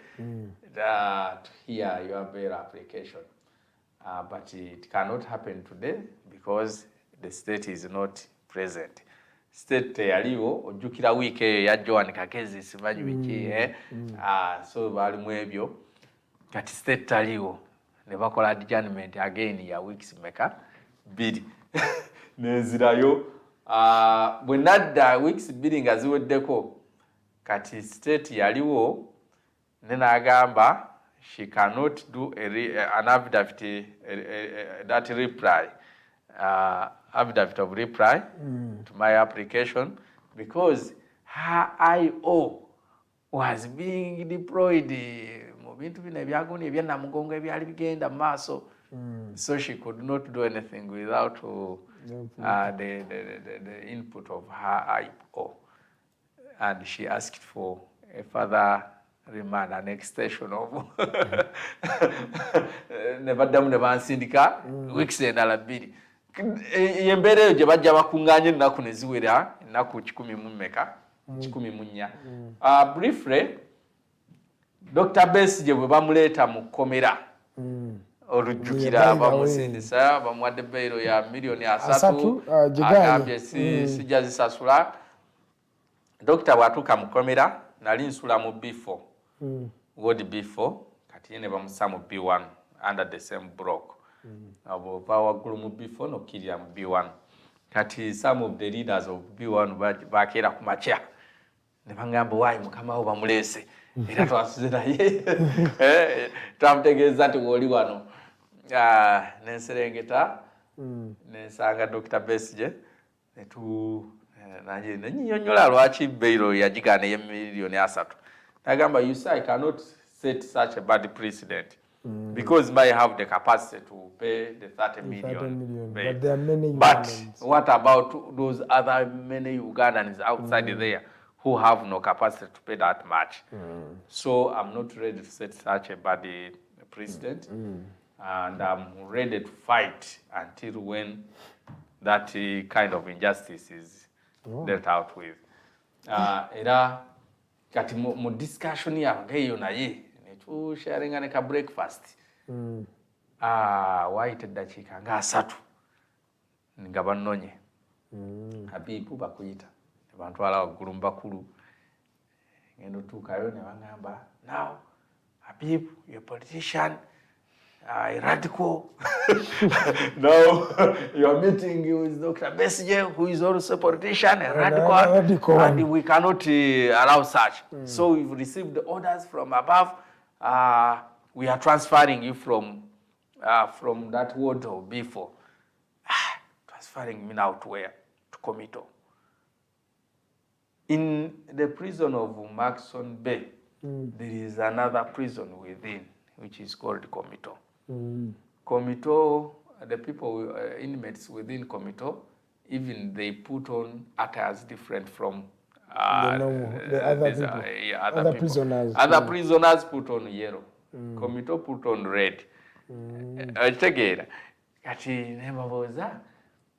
to hear your bail application. But it cannot happen today because the state is not present. State yaliwo ojjukira week ya Joan Kakezi simanyi wiki so bali mu ebyo kati state taliwo. Ne bakola adjournment again ya weeks meka 2 nezirayo bwe nadda weeks 2 nga ziweddeko kati state yaliwo nena agamba she cannot do an affidavit that reply affidavit of reply to my application because her IO was being deployed bintu bino ebyagoni ebyannamugongo ebyali bigenda maaso so she could not do anything without the input of her IO and she asked for a further remand, an extension of ne baddamu ne bansindika weeks endala 2 embeera eyo gye bajja bakuŋŋaanya ennaku ne ziwera ennaku 14 briefly Dr. Besigye bwe bamuleeta mu kkomera olujjukira bamusindisa bamuwadde bailo ya $3 agambye sijja zisasula. Dr. bw'atuuka mu kkomera nali nsula mu B4 ward B4 kati ne bamussa mu B1 under the same block abo waggulu mu B4 nokkirira mu B1 kati some of the leaders of B1 bakeera ku makya ne bangamba waayi mukama wo bamuleese era twasuze naye twamutegeeza nti wooli wano nenserengeta nensanga Dr. Besigye Nanje nnyonnyola lwaki Bairo yagigaana ey'emiliyoni 3. Nagamba, you say I cannot set such a bad precedent because I have the capacity to pay the 30 million. But there are many But Ugandans. what about those other many Ugandans outside there who have no capacity to pay that much? So I'm not ready to set such a bad precedent, and I'm ready to fight until when that kind of injustice is dealt out with. Era kati mu discussion yange eyo naye netusharinga ne ka breakfast waite eddakiika nga 3 nga bannonye Habibu bakuyita ne bantwala waggulu mu bakulu ngendo tuukayo ne baŋŋamba, now Habib, you're a politician, radical. Now you're meeting with Dr. Besigye, who is also a politician, a radical, and we cannot allow such. So we've received the orders from above. We are transferring you from that ward or before. Transferring me now to where? To Komito. In the prison of Maxon Bay, there is another prison within, which is called Komito. Komito, the people, inmates within Komito, even they put on attires different from the other prisoners. Other prisoners put on yellow. Komito put on red. Tegera. Kati nembabuuza,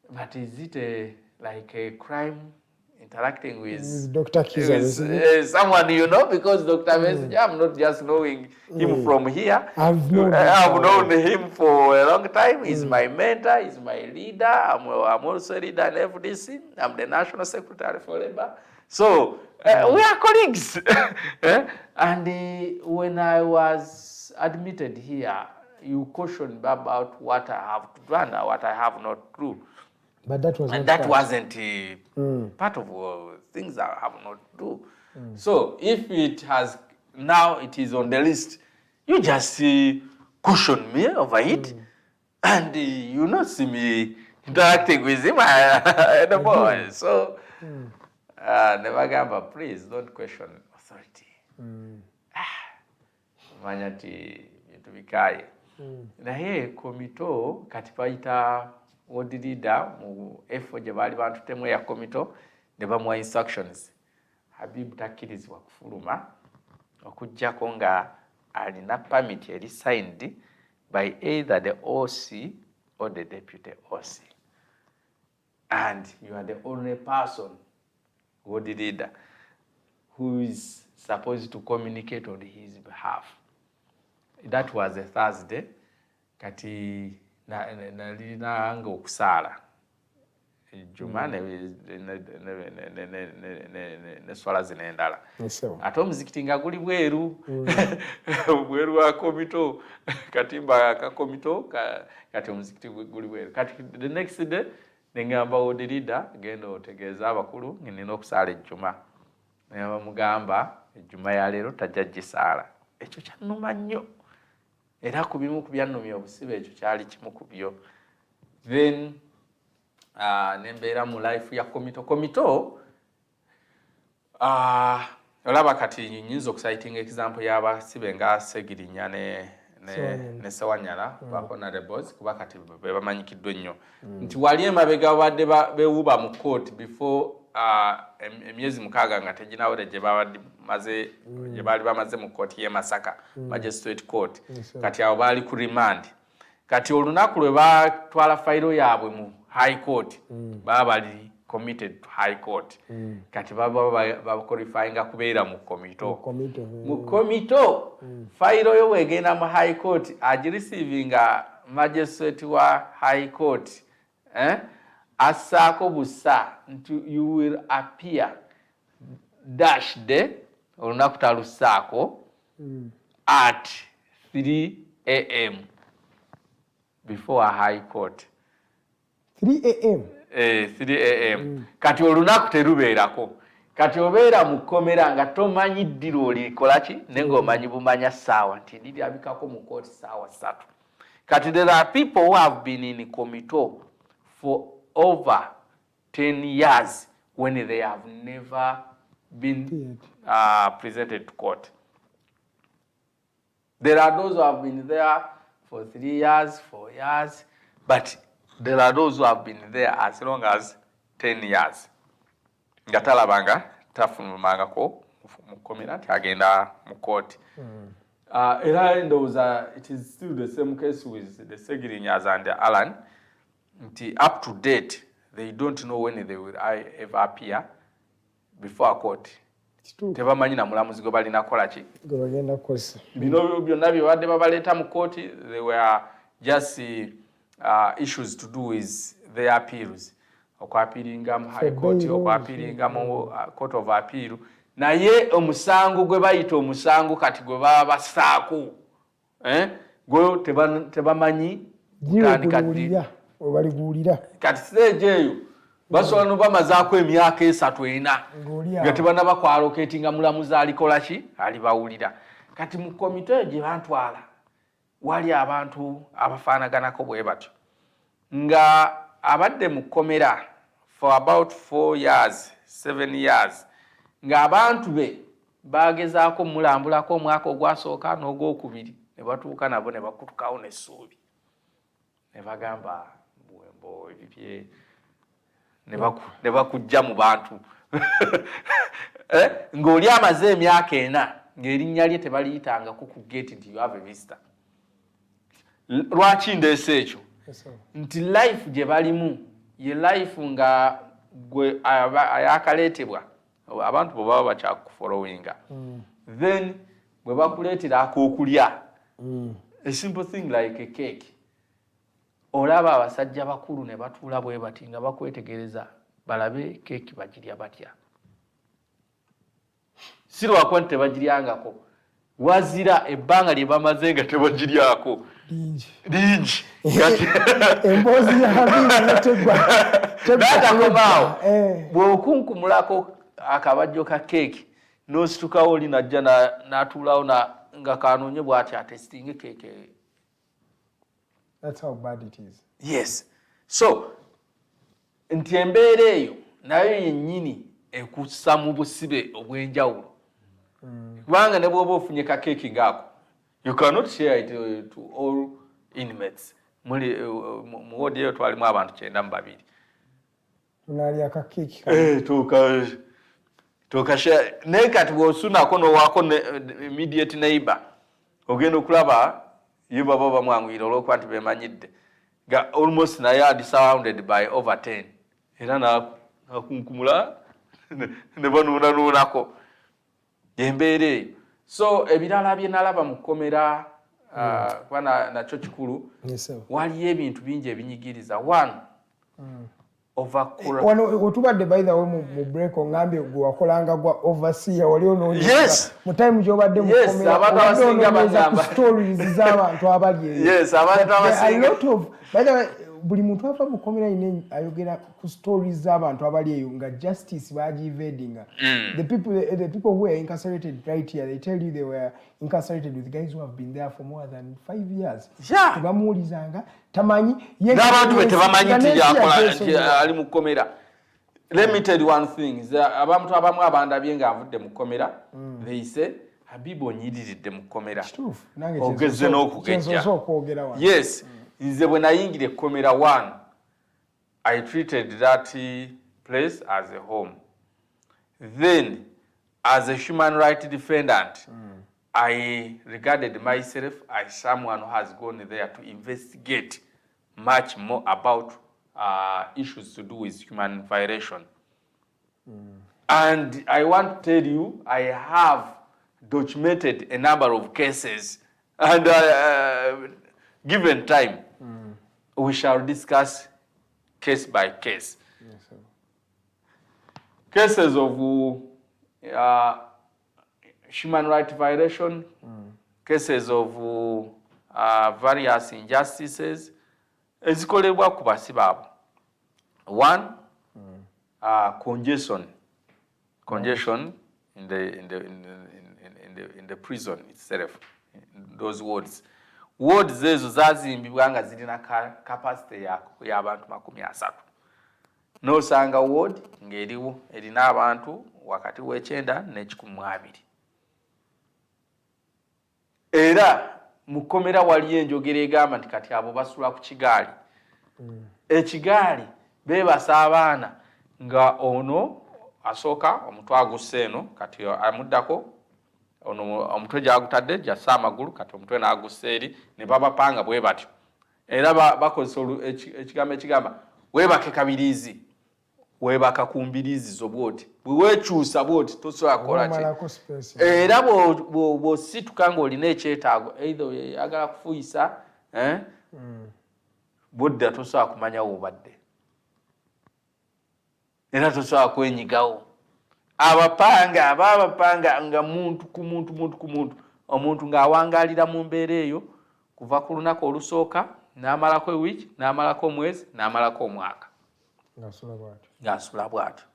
but is it like a crime interacting with Dr. Kiza, someone you know? Because Dr. Besigye, I'm not just knowing him from here. I've known him for a long time. He's my mentor, he's my leader. I'm also a leader in FDC. I'm the National Secretary for Labour. So we are colleagues. And when I was admitted here, you cautioned about what I have to do and what I have not to do. But that was wasn't part of things I have not to do. So if it has, now it is on the list, you just caution me over it, and you not see me interacting with him anymore. So never gamba, please don't question authority. Manyati yetubikaye. Na here Komito kati bayita ward leader mu effo gye baali bantutemu ya Komito ne bamuwa instructions. Habib takkirizibwa kufuluma okujjako nga alina permit eri signed by either the OC or the deputy OC. And you are the only person, ward leader, who is supposed to communicate on his behalf. That was a Thursday. Kati nalina nga okusaala Juma ne swala zino endala. Ate omuzikiti nga guli bweru bweru wa Komito, katimba ka Komito kati omuzikiti guli bweru. Kati the next day nengamba ward leader genda otegeeza abakulu nina okusaala ejjuma. Ne bamugamba ejjuma ya leero tajja gisaala. Ekyo kyannuma nnyo. Era ku bimu ku byannumya obusibe ekyo kyali kimu ku byo. Then nembeera mu life ya Komito olaba kati nyinza okusitinga example y'abasibe nga Segirinya ne Sewanyala ba honorables kuba kati be bamanyikiddwa ennyo nti wali emabega badde bewuba mu court before emyezi 6 nga teginawole gye baali bamaze mu court y'e Masaka Magistrate Court. Kati abo baali ku remand. Kati olunaku lwe batwala fayiro yaabwe mu High Court baba bali committed to High Court. Kati baba qualifying kubeera mu Komito. Mu Komito fayiro yo wegenda mu High Court agireceiving magistrate wa High Court asako busa you will appear dash de olunaku talusako at 3 a.m. before a High Court. 3 a.m. 3 a.m. Kati olunaku terubeerako. Kati obeera mu kkomera nga tomanyi ddiro olikolaki nenga omanyi bumanya ssaawa nti liryabikako mu kooti ssaawa 3. Kati there are people who have been in Komito for over 10 years when they have never been presented to court. There are those who have been there for 3 years, 4 years, but there are those who have been there as long as 10 years. Nga talabanga tafulumangako mukomera tagenda mu court. Era ndowooza it is still the same case with the Segirinyas and the Alan. Up to date, they don't know when they will ever appear before a court. Tebamanyi na mulamuzi gwe balina kola ki. Bagenda kosa. Bino byonna bye badde babaleeta mu court, they were just issues to do with their appeals. Okwapiringa mu High Court, okwapiringa mu Court of Appeal. Naye omusango gwe bayita omusango kati gwe baba basaako. Gwe tebamanyi kutandika ddi. Obaliguulira. Kati stage eyo basobola no bamazaako emyaka 3-4 nga tebanaba kwaloketinga mulamuzi alikola ki alibawulira. Kati mu komite gye bantwala wali abantu abafaanaganako bwe batyo nga abadde mu kkomera for about 4 years 7 years nga abantu be bagezaako mulambulako omwaka ogwasooka n'ogwokubiri ne batuuka nabo ne bakutukawo n'essuubi ne bagamba Buwembo ebibye ne bakujja mu bantu ng'oli amaze emyaka 4 ng'erinnya lye tebaliyitangako ku gate nti you have a visitor. Lwaki ndeese ekyo nti life gye balimu ye life nga gwe ayakaleetebwa abantu bwe baba bakyakufollowinga then bwe bakuleetera ak'okulya a simple thing like a cake olaba abasajja bakulu ne batuula bwe bati nga bakwetegereza balabe keeki bagirya batya. Si lwakwa nti tebagiryangako wazira ebbanga lye bamaze nga tebagiryako lingi emboozi ya Habib tebakomaawo bw'okunkumulako akabajjo ka keeki n'ositukawo Olina ajja n'atuulawo nga kanoonye bw'ati atestinge keeki. That's how bad it is. Yes. So, nti embeera eyo nayo yennyini ekussa mu busibe obw'enjawulo. Kubanga ne bw'oba ofunye ka keeki ngaako, you cannot share it to all inmates. Mu wodi eyo twalimu abantu 92. Tunalya ka keeki. Tuka share. Naye kati bw'osunako n'owaako immediate neighbor, ogenda okulaba you baba bamwangwira olw'okuba nti bemanyidde nga almost naye adi surrounded by over 10 era nakunkumula ne banuunanuunako embeera eyo. So ebirala bye nalaba mu kkomera kuba nakyo kikulu waliyo ebintu bingi ebinyigiriza. One otubadde by the way mu break ongambye gwe wakolanga gwa overseer wali onoonyeza mu time gy'obadde mu kkomera abantu abasinga bagamba stories z'abantu abali eyo. Yes, abantu abasinga. A lot of by the way buli muntu ava mu kkomera ine ayogera ku stories z'abantu abali eyo nga justice bagivadinga. The people who were incarcerated right here, they tell you they were incarcerated with guys who have been there for more than 5 years. Tebamuwulizanga tamanyi n'abantu be tebamanyi nti yakola ali mu kkomera. Let me tell you one thing, abantu abamu abandabye nga avudde mu kkomera they say Habib onyiriridde mu kkomera ogeze n'okugejja. Yes. Nze bwe nayingira ekkomera 1 I treated that place as a home. Then as a human rights defendant I regarded myself as someone who has gone there to investigate much more about issues to do with human violation. And I want to tell you, I have documented a number of cases and given time, we shall discuss case by case. Yes, sir. Cases of human rights violation, cases of various injustices, ezikolebwa ku basibe abo. One, congestion in the prison itself, in those wards. Wards ezo zazimbibwa nga zirina capacity y'abantu 30. n'osanga ward ng'eriwo erina abantu wakati w'ekyenda n'ekikumi abiri. Era mu kkomera waliyo enjogera egamba nti kati abo basula ku kigaali. Ekigaali beebasa abaana nga ono asooka omutwe agusse eno kati amuddako ono omutwe gyagutadde gyassa amagulu kati omutwe n'agussa eri ne babapanga bwe batyo. Era bakozesa ekigambo ekigamba weebake kabiriizi weebaka ku mbiriizi zo bwoti bwe weekyusa bwoti tosobola kukola ki. Era bw'osituka ng'olina ekyetaago either oyagala kufuuyisa bwodda tosobola kumanya woobadde era tosobola kwenyigawo. Abapanga nga muntu ku muntu omuntu ng'awangaalira mu mbeera eyo kuva ku lunaku olusooka n'amalako ewiiki n'amalako omwezi n'amalako omwaka ng'asula bw'atyo.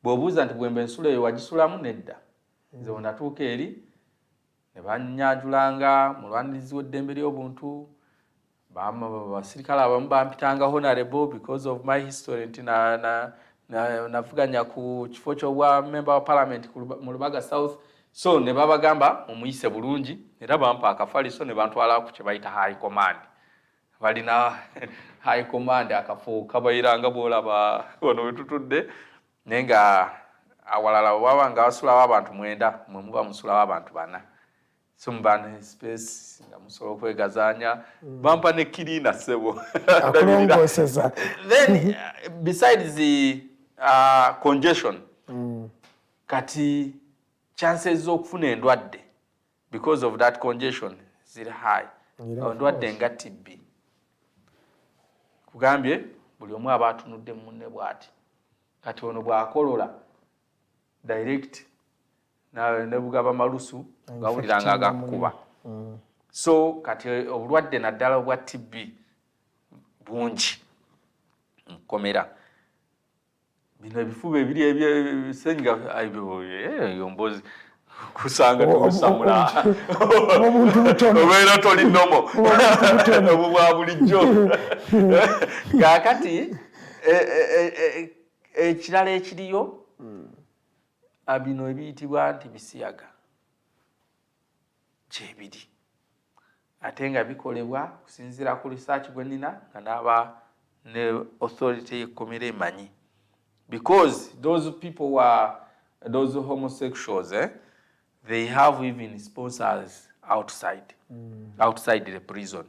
Bw'obuuza nti Buwembo ensula eyo wagisulamu nedda nze wenatuuka eri ne bannyanjulanga mulwanirizi w'eddembe ly'obuntu basirikale abamu bampitanga honorable because of my history nti navuganya ku kifo ky'obwa member wa parliament mu Lubaga South, so ne babagamba mumuyise bulungi era bampa akafaliso ne bantwala ku kye bayita high command. Balina high command akafo kabayiranga bwolaba wano wetutudde naye nga awalala baba nga basulawo abantu 9 mwe muba musulawo abantu 4 so mbane space nga musobola okwegazaanya bampa ne kirina sebo. Then besides the congestion kati chances z'okufuna endwadde because of that congestion ziri high. Endwadde nga TB kugambye buli omu aba atunudde munne bw'ati kati ono bw'akolola direct ne bugaba malusu ngawuliranga agakuba. So kati obulwadde naddala obwa TB bungi nkomera bino ebifuba ebiri ebisenyiga yombozi kusanga tusamula obeera toli nomo obu bwa bulijjo. Kaakati ekirala ekiriyo bino ebiyitibwa nti bisiyaga kyebiri ate nga bikolebwa kusinziira ku research gwe nina nga naaba ne authority y'ekkomera emanyi because those people were those homosexuals they have even sponsors outside the prison.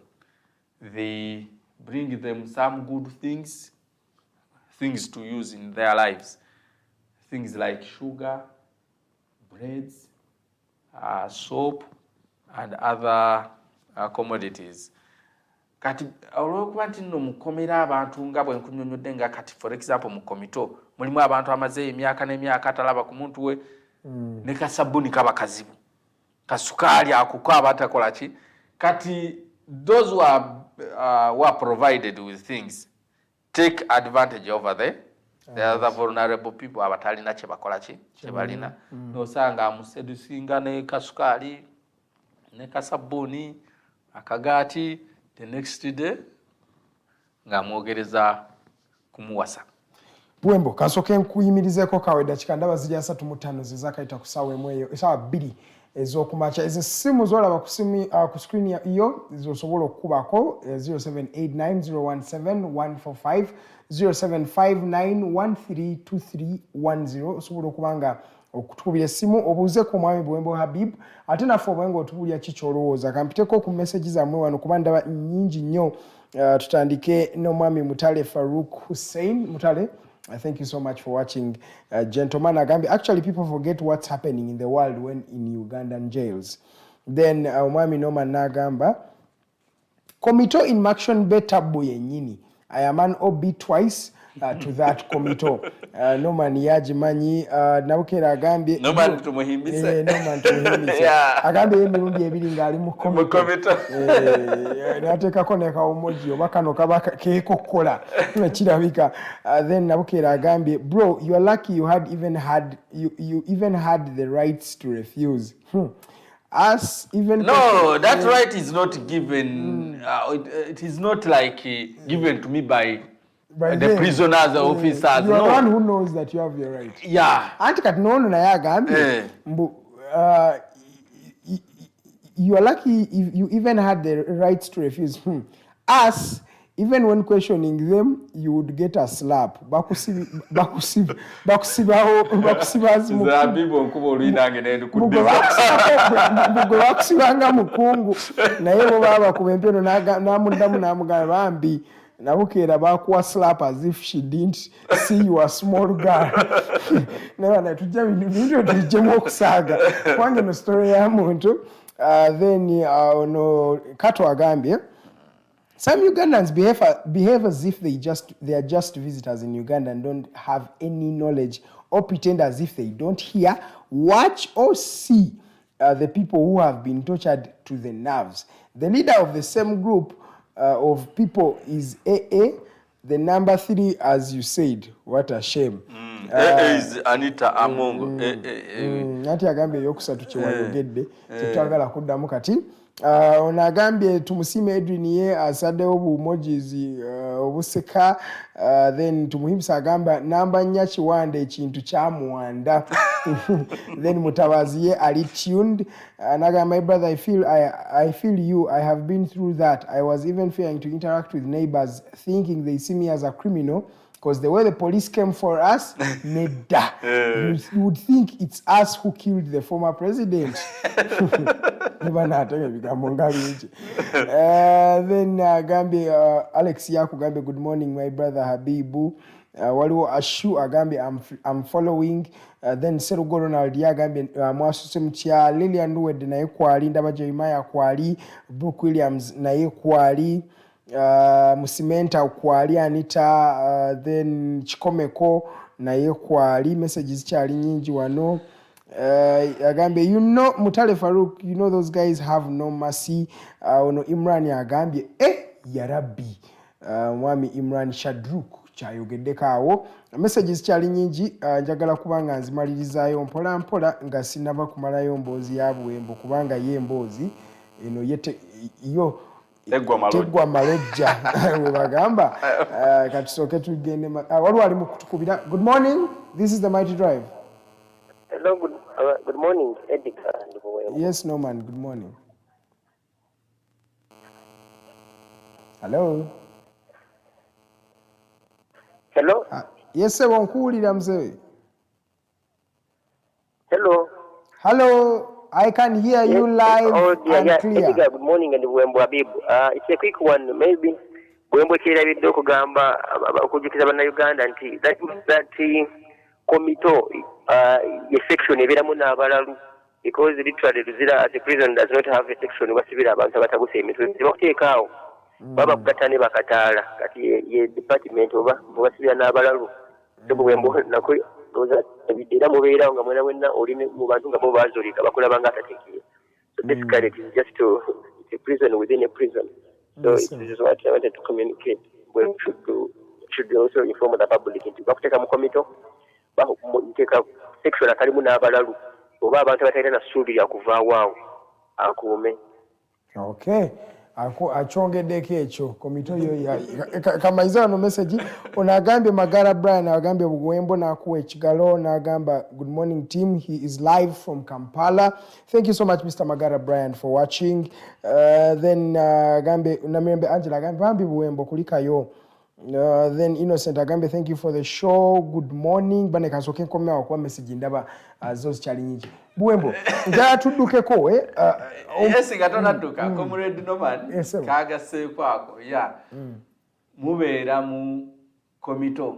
They bring them some good things to use in their lives, things like sugar, breads, soap and other commodities. Kati olwokuba nti nno mukomera abantu nga bwe nkunyonyodde nga kati for example mu komito mulimu abantu amaze emyaka n'emyaka atalaba ku muntu we ne kasabuni kaba kazibu kasukaali akuko abatakola ki kati those who are provided with things take advantage over the other vulnerable people abatalina kye bakola ki kye balina nosanga amusedusinga ne kasukaali ne kasabuni akagaati the next day ng'amwogereza kumuwasa. Buwembo kasoke nkuyimirizeko kawe dakika ndaba ziri 35 zizakayita ku ssaawa emu eyo essaawa 2 ez'okumakya. Ezo essimu z'olaba ku screen iyo zosobola okukubako 0789017145 0759132310 osobola okubanga okutukubira essimu obuuze ku mwami Buwembo Habib ate naffe obwenga otubulya ki kyolowooza kampiteko ku message zammwe wano kuba ndaba nnyingi nnyo. Tutandike n'omwami Mutale Farouk Hussein. Mutale, thank you so much for watching. Gentleman Agambi, actually people forget what's happening in the world when in Ugandan jails. Then omwami Norman Nagamba, komito in Maction Betabu yenyini. I am an OB twice to that komito. Norman yajimanyi nabukera agambye Norman tumuhimbise. Norman tumuhimbise. Agambye emirundi ebiri ngali mu komito. Nateekako ne kawomoji oba kano kaba keekokkola kirabika. Then nabukera agambye bro you are lucky you even had the rights to refuse. Us even no that right is not given it is not like given to me by the prisoners officers. You are one who knows that you have your right. Yeah. Anti kati nono na yagambye you are lucky if you even had the rights to refuse. Us, even when questioning them, you would get a slap. Bakusibaho. Zabibu nkubo Olina ngene kuddiza. Bakusibanga mukungu. Naye bo baba kubempeno namuddamu namugamba bambi. Nabukeera bakuwa slap as if she didn't see you a small girl. Never tujja bintu tujjemu okusaaga. Kwange no story ya muntu. Then no Kato agambye. Some Ugandans behave as if they are just visitors in Uganda and don't have any knowledge, or pretend as if they don't hear, watch, or see the people who have been tortured to the nerves. The leader of the same group of people is AA, the number 3, as you said. What a shame. AA is Anitah Among. Nati agambye yokusatu kyewayogedde kyetwagala kuddamu kati. Ono agambye tumusime Edwin ye asaddewo buemojis obuseka, then tumuhimisa agamba namba nnya kiwanda ekintu kyamuwanda. Then Mutabazi ye ali tuned. Naga, my brother, I feel you. I have been through that. I was even fearing to interact with neighbors, thinking they see me as a criminal. Because the way the police came for us, neda. You would think it's us who killed the former president. Then Gambi, Alex Yaku Gambi, good morning, my brother Habibu. Waliwo Ashu Agambi, I'm following. Then Serugo Ronald Yagambi, Mwasusem Chia, Lillian Nuwed na ekwali, Ndaba Jeremiah kwali, Brooke Williams na ekwali. Musimenta kwali Anita, then Chikomeko naye kwali, messages kyali nyingi wano. Agambye, you know Mutale Farouk, you know those guys have no mercy. Ono Imran agambye yarabi, mwami Imran Shadruk kyayogeddeko awo. Messages kyali nyingi, njagala kubanga nzimalirizayo mpola mpola nga sinaba kumalayo mboozi ya Buwembo kubanga ye mboozi eno yete yo tegwa malojja webagamba. Katusooke tugende waliwo ali mu kutukubira. Good morning, this is the Mighty Drive. Hello, good morning, Edik and Buwembo. Yes, Norman, good morning. Hello. Hello. Yes, sir, wankuwulira mzee. Hello. Hello. I can hear you live and clear. Edgar, good morning and Buwembo Habib. It's a quick one, maybe. Buwembo kyerabidde okugamba okujukiza bannayuganda nti that komito ye section ebeeramu n'abalalu, because literally Luzira as a prison does not have a section wasibira abantu abataguse emitwe. Tebakuteekaawo baba kugatta ne bakataala kati ye department oba basibira n'abalalu. Buwembo nako oza ebidera mubeerawo nga mwena wenna oli mu bantu nga bo baazolika bakulaba nga atateekire. So basically it is just it's a prison within a prison. So this is what I wanted to communicate. We should also inform the public nti bakuteeka mu komito bakuteeka section akalimu n'abalalu oba abantu abatalina na ssuubi lya kuvaawo awo akuume. Okay. Achongeddeko ekyo komito yo kamaiza no message ono agambye Magara Brian agambye Buwembo nakuwa ekigalo n'agamba good morning team, he is live from Kampala. Thank you so much Mr. Magara Brian for watching. Then agambye Namirembe Angela agambye bambi Buwembo kulikayo. Then Innocent agambye thank you for the show, good morning. Bane kasoke nkomya okuwa message ndaba zo zikyali nyingi. Buwembo njala tuddukeko yes gatona dduka comrade Norman kagaseeko ako mubeera mu komito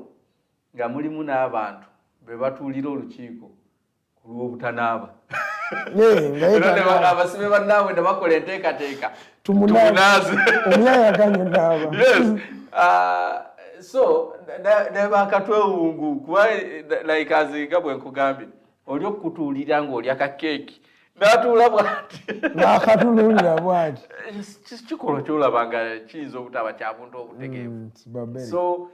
nga mulimu n'abantu be batuulira olukiiko ku lw'obutanaaba abasibe bannaabwe ne bakola enteekateeka tumunaze omuyayaganye naaba. So ne bakatwewungu kuba like azinga bwe nkugambye oli okutuulira ng'oli akakeeki n'atuula bw'ati n'akatunuulira bw'ati kikolwa ky'olaba nga kiyinza obutaba kya buntu obutegeevu. So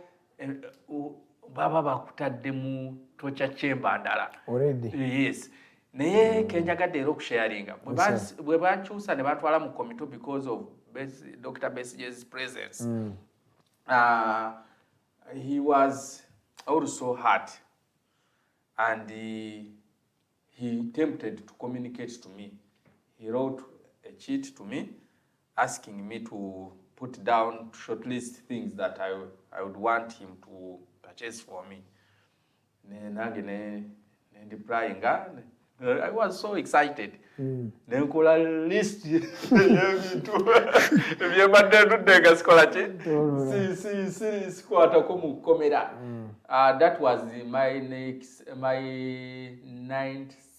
baba bakutadde mu tocha chamber ndala already. Yes, naye kenjagadde era okusharinga bwe bankyusa ne batwala mu komito because of Dr. Besige's presence. he was also hurt, and he attempted to communicate to me. He wrote a cheat to me, asking me to put down shortlist things that I would want him to purchase for me. I was so excited. Nenkola list that was my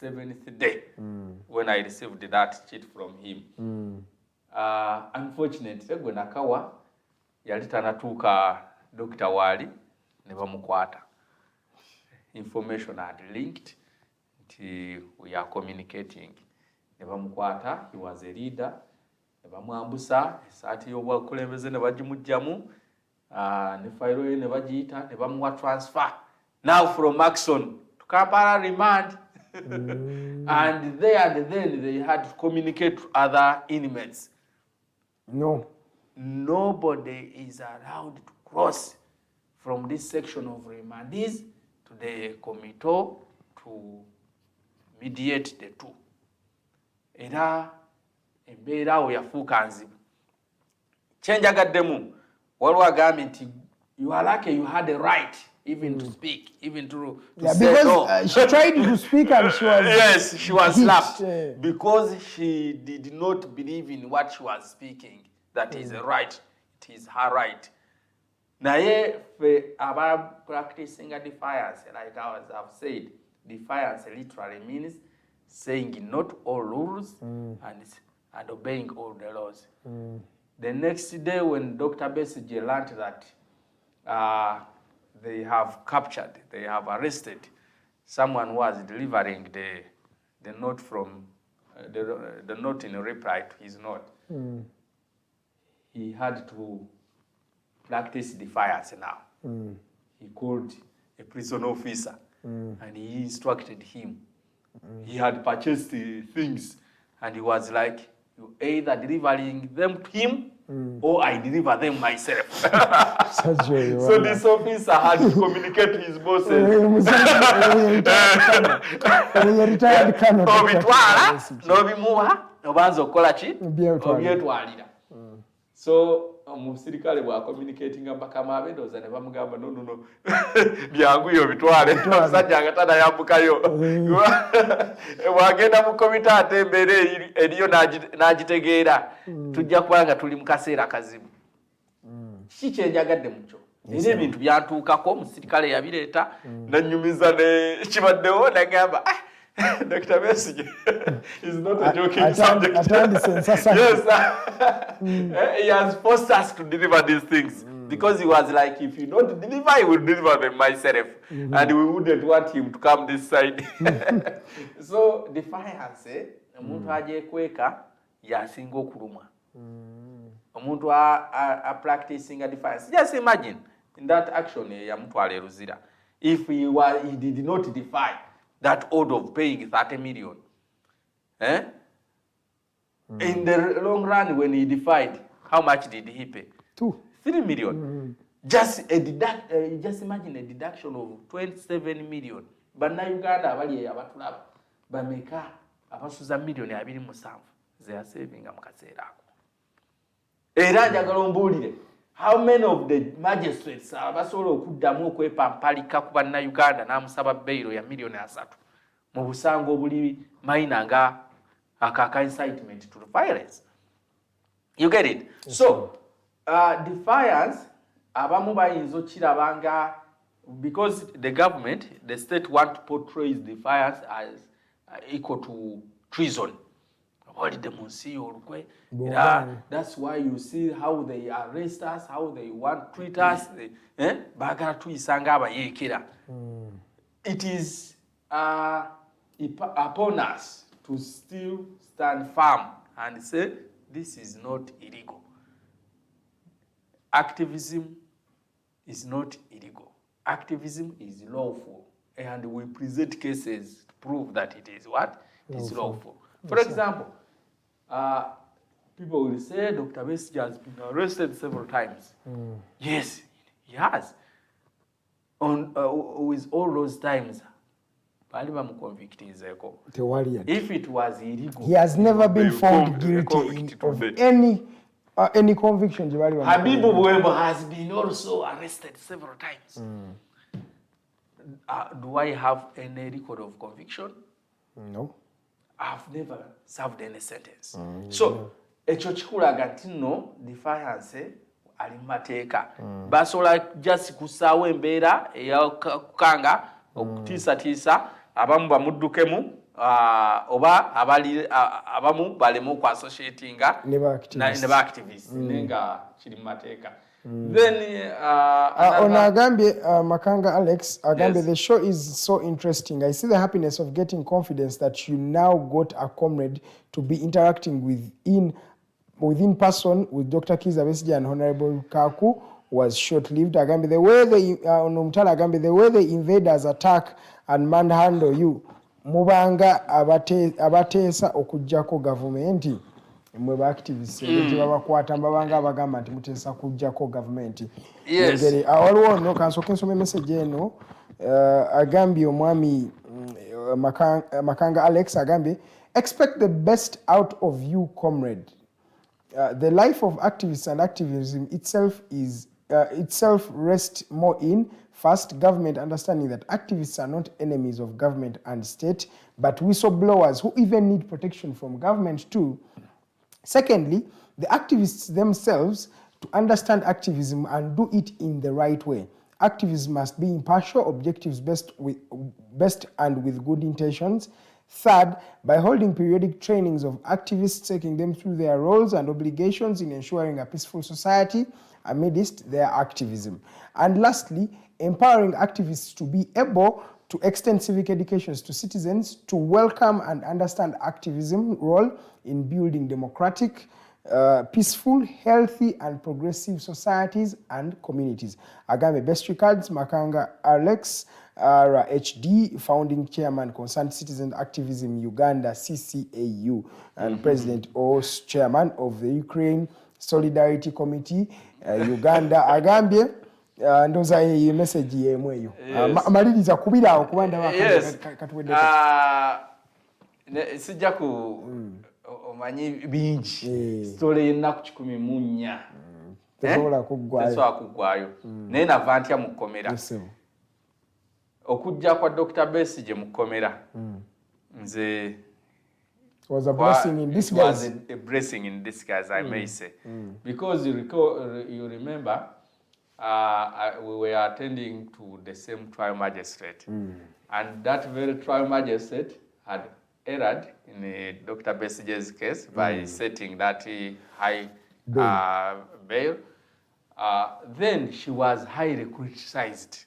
7th day when I received that cheat from him. Unfortunately, gwe nakawa yali tanatuuka Dr. Wali ne bamukwata. Information had linked until we are communicating. Ne bamukwata, he was a leader. Ne bamwambusa, esaati y'obwakulembeze ne bagimugyamu, ne fayiro ye ne bagiyita, ne bamuwa transfer. Now from Maxon to Kampala remand. And then they had to communicate to other inmates. No. Nobody is allowed to cross from this section of remandees to the committee to mediate the two. Era embeera awo yafuuka nzibu. Kyenjagaddemu waliwo agambye nti you are lucky you had a right even to speak, even to yeah, say because, no. She tried to speak and she was yes, she was hit, slapped because she did not believe in what she was speaking. That is a right. It is her right. Naye fe aba practicing a defiance, like I've said, defiance literally means saying not all rules and obeying all the laws. The next day when Dr. Besigye learned that they have captured, they have arrested someone who was delivering the note from the note in reply to his note, he had to practice defiance now. He called a prison officer and he instructed him. He had purchased the things and he was like, you either delivering them to him or I deliver them myself. So this officer had to communicate to his bosses. Obitwala, nobimuha, obanza okola ki? Obyetwalira. So omusirikale bwa communicating mpaka abendoza ne bamugamba no byanguyo bitwale sajja agatana yambukayo wagenda mu komita atembere eriyo n'agitegeera tujja kubanga tuli mu kaseera kazibu kikyenjagadde mucho era ebintu byantuukako omusirikale yabireeta nanyumiza ne kibaddewo nagamba Dr. Besigye is not a joking subject. Yes, he has forced us to deliver these things because he was like, if you don't deliver, I will deliver them myself. And we wouldn't want him to come this side. So, defiance, omuntu ajekweka yasinga okuluma. Omuntu a practicing a defiance. Just imagine, in that action, yamutwala eLuzira. If he did not defy that order of paying 30 million. In the long run, when he defied, how much did he pay? 3 million. Just imagine a deduction of 27 million. But now Uganda, abatulaba bameka abasuza million abiri musanvu. They are saving amkaseera. Era njagala ombulire. How many of the magistrates abasobola okuddamu okwepampalika ku bannayuganda n'amusaba bailo ya million 3 mu busango obuli minor nga akaka incitement to violence? You get it? Yes, so, defiance, abamu bayinza okirabanga because the government, the state want to portray defiance as equal to treason. That's why you see how they arrest us, how they want to treat us. It is upon us to still stand firm and say, this is not illegal. Activism is not illegal. Activism is lawful. And we present cases to prove that it is what? It is lawful. For example, people will say Dr. Besigye has been arrested several times. Yes, he has. on with all those times bali bamuconvictinzeko. If it was illegal, he has never been found guilty of any conviction. Habib Buwembo has been also arrested several times. Do I have any record of conviction? No. I've never served any sentence. So ekyo kikulaga nti no defiance ali mateeka. Basobola just kusaawo embeera eyakukanga okutiisatiisa abamu bamuddukemu oba abamu balemu ku associatinga ne ba activists nenga kiri mu mateeka. Then Agambye Makanga Alex Agambye, yes. The show is so interesting. I see the happiness of getting confidence that you now got a comrade to be interacting within person with Dr. Kizza Besigye and Honorable Kaku was short-lived. Agambye, the way the invaders attack and manhandle you, mubanga abateesa okujjako gavumenti. Mwe ba activists babakwata mbabanga abagamba nti muteesa kujjako gavumenti. Yes. Waliwo no kansooke nsome message eno agambye omwami Makanga Alex agambye, expect the best out of you, comrade. The life of activists and activism itself rests more in, first, government understanding that activists are not enemies of government and state, but whistleblowers who even need protection from government too. Secondly, the activists themselves to understand activism and do it in the right way. Activism must be impartial, objectives best and with good intentions. Third, by holding periodic trainings of activists, taking them through their roles and obligations in ensuring a peaceful society amidst their activism. And lastly, empowering activists to be able to extend civic educations to citizens to welcome and understand activism role in building democratic, peaceful, healthy and progressive societies and communities. Agame, best regards, Makanga Alex, HD, founding chairman, Concerned Citizen Activism Uganda, CCAU, and president or chairman of the Ukraine Solidarity Committee, Uganda. Agambye, ndoza ye message yemwe yo. Amaliriza kubira awo kubanda bakatuwedde. Sijja ku omanyi bingi. Story y'ennaku 14. Tesobola kuggwayo. Naye nava ntya mu kkomera. Okujja kwa Dr. Besigye mu kkomera. Nze was a blessing in disguise. It was a blessing in disguise, I may say. Because you remember, we were attending to the same trial magistrate. And that very trial magistrate had erred in Dr. Besigye's case by setting that high bail. Then she was highly criticized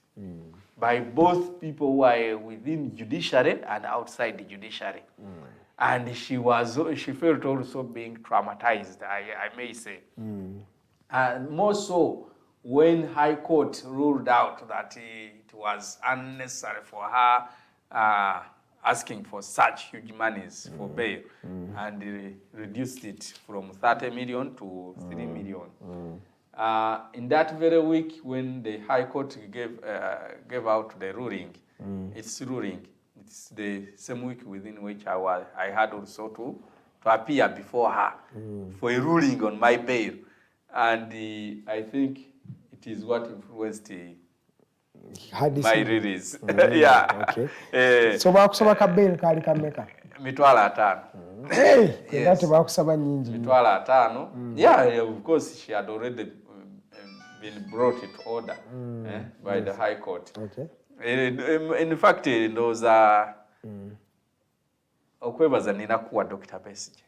by both people who are within judiciary and outside the judiciary. And she felt also being traumatized, I may say. And more so when High Court ruled out that it was unnecessary for her asking for such huge monies for bail and reduced it from 30 million to 3 million. In that very week when the High Court gave out the ruling, it's the same week within which I had also to appear before her for a ruling on my bail. And I think it is what influenced my release. Yeah. Okay. So bakusaba ka bail kali kameka? Mitwala 5. Yes. Bakusaba nyingi. Mitwala 5. Yeah, of course she had already been brought to order by the High Court. Okay. In fact, those are okwebaza nina kuwa Dr. Besigye.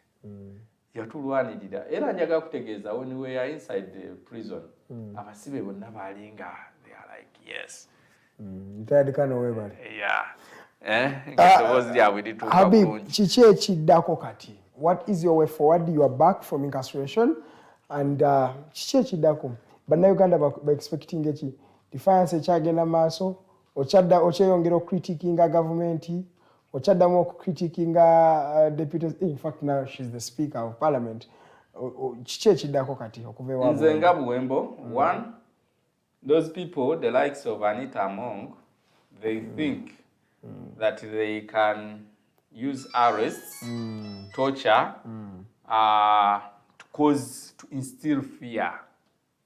Yatulwanirira era njaga kutegeeza when we are inside the prison abasibe bonna balinga they are like yes ntadikano webale Habib, kiki ekiddako kati? What is your way forward? You are back from incarceration and kiki ekiddako? Bannayuganda ba expecting eki defiance ekyagenda maaso okyeyongera okritikinga gavumenti ochaddamu okukritikinga deputies. In fact now she's the speaker of parliament. Kiki ekiddako kati okuva ewaabwe? Nze nga Buwembo, one, those people, the likes of Anitah Among, they think that they can use arrests, torture, to instill fear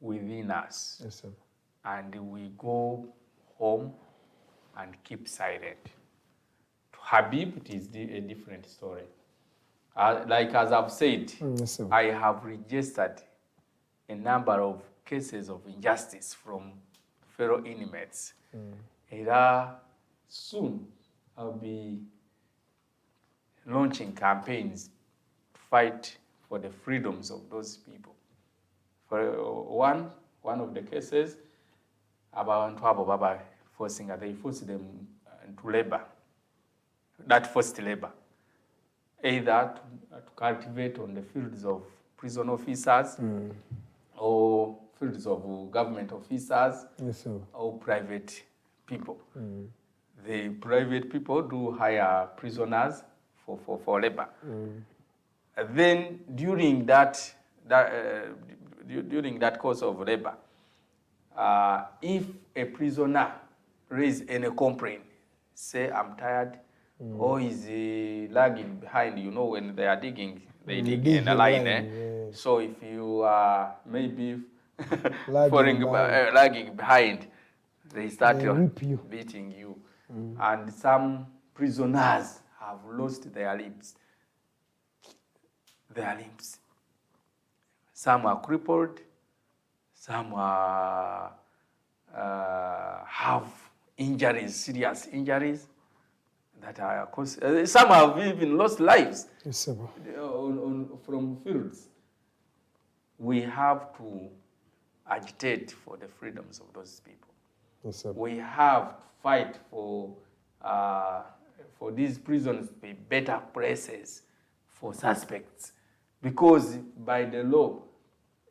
within us. Yes, sir. And we go home and keep silent. To Habib, it is a different story. Like as I've said, Yes, sir. I have registered a number of cases of injustice from fellow inmates. And soon I'll be launching campaigns to fight for the freedoms of those people. For one of the cases, abantu abo baba they force them into labor, that forced labor, either to cultivate on the fields of prison officers or fields of government officers. Yes, sir. Or private people. The private people do hire prisoners for labor. Then during that course of labor, if a prisoner raises any complaint, say I'm tired, or is lagging behind, you know, when they are digging, they dig in a line. Yeah. So if you are maybe Lagging lagging behind, they start whip you. beating you. And some prisoners have lost their limbs. Some are crippled, some are, have injuries, serious injuries that are caused. Some have even lost lives. Yes, sir. From fields. We have to agitate for the freedoms of those people. Yes, sir. We have to fight for these prisons to be better places for suspects, because by the law,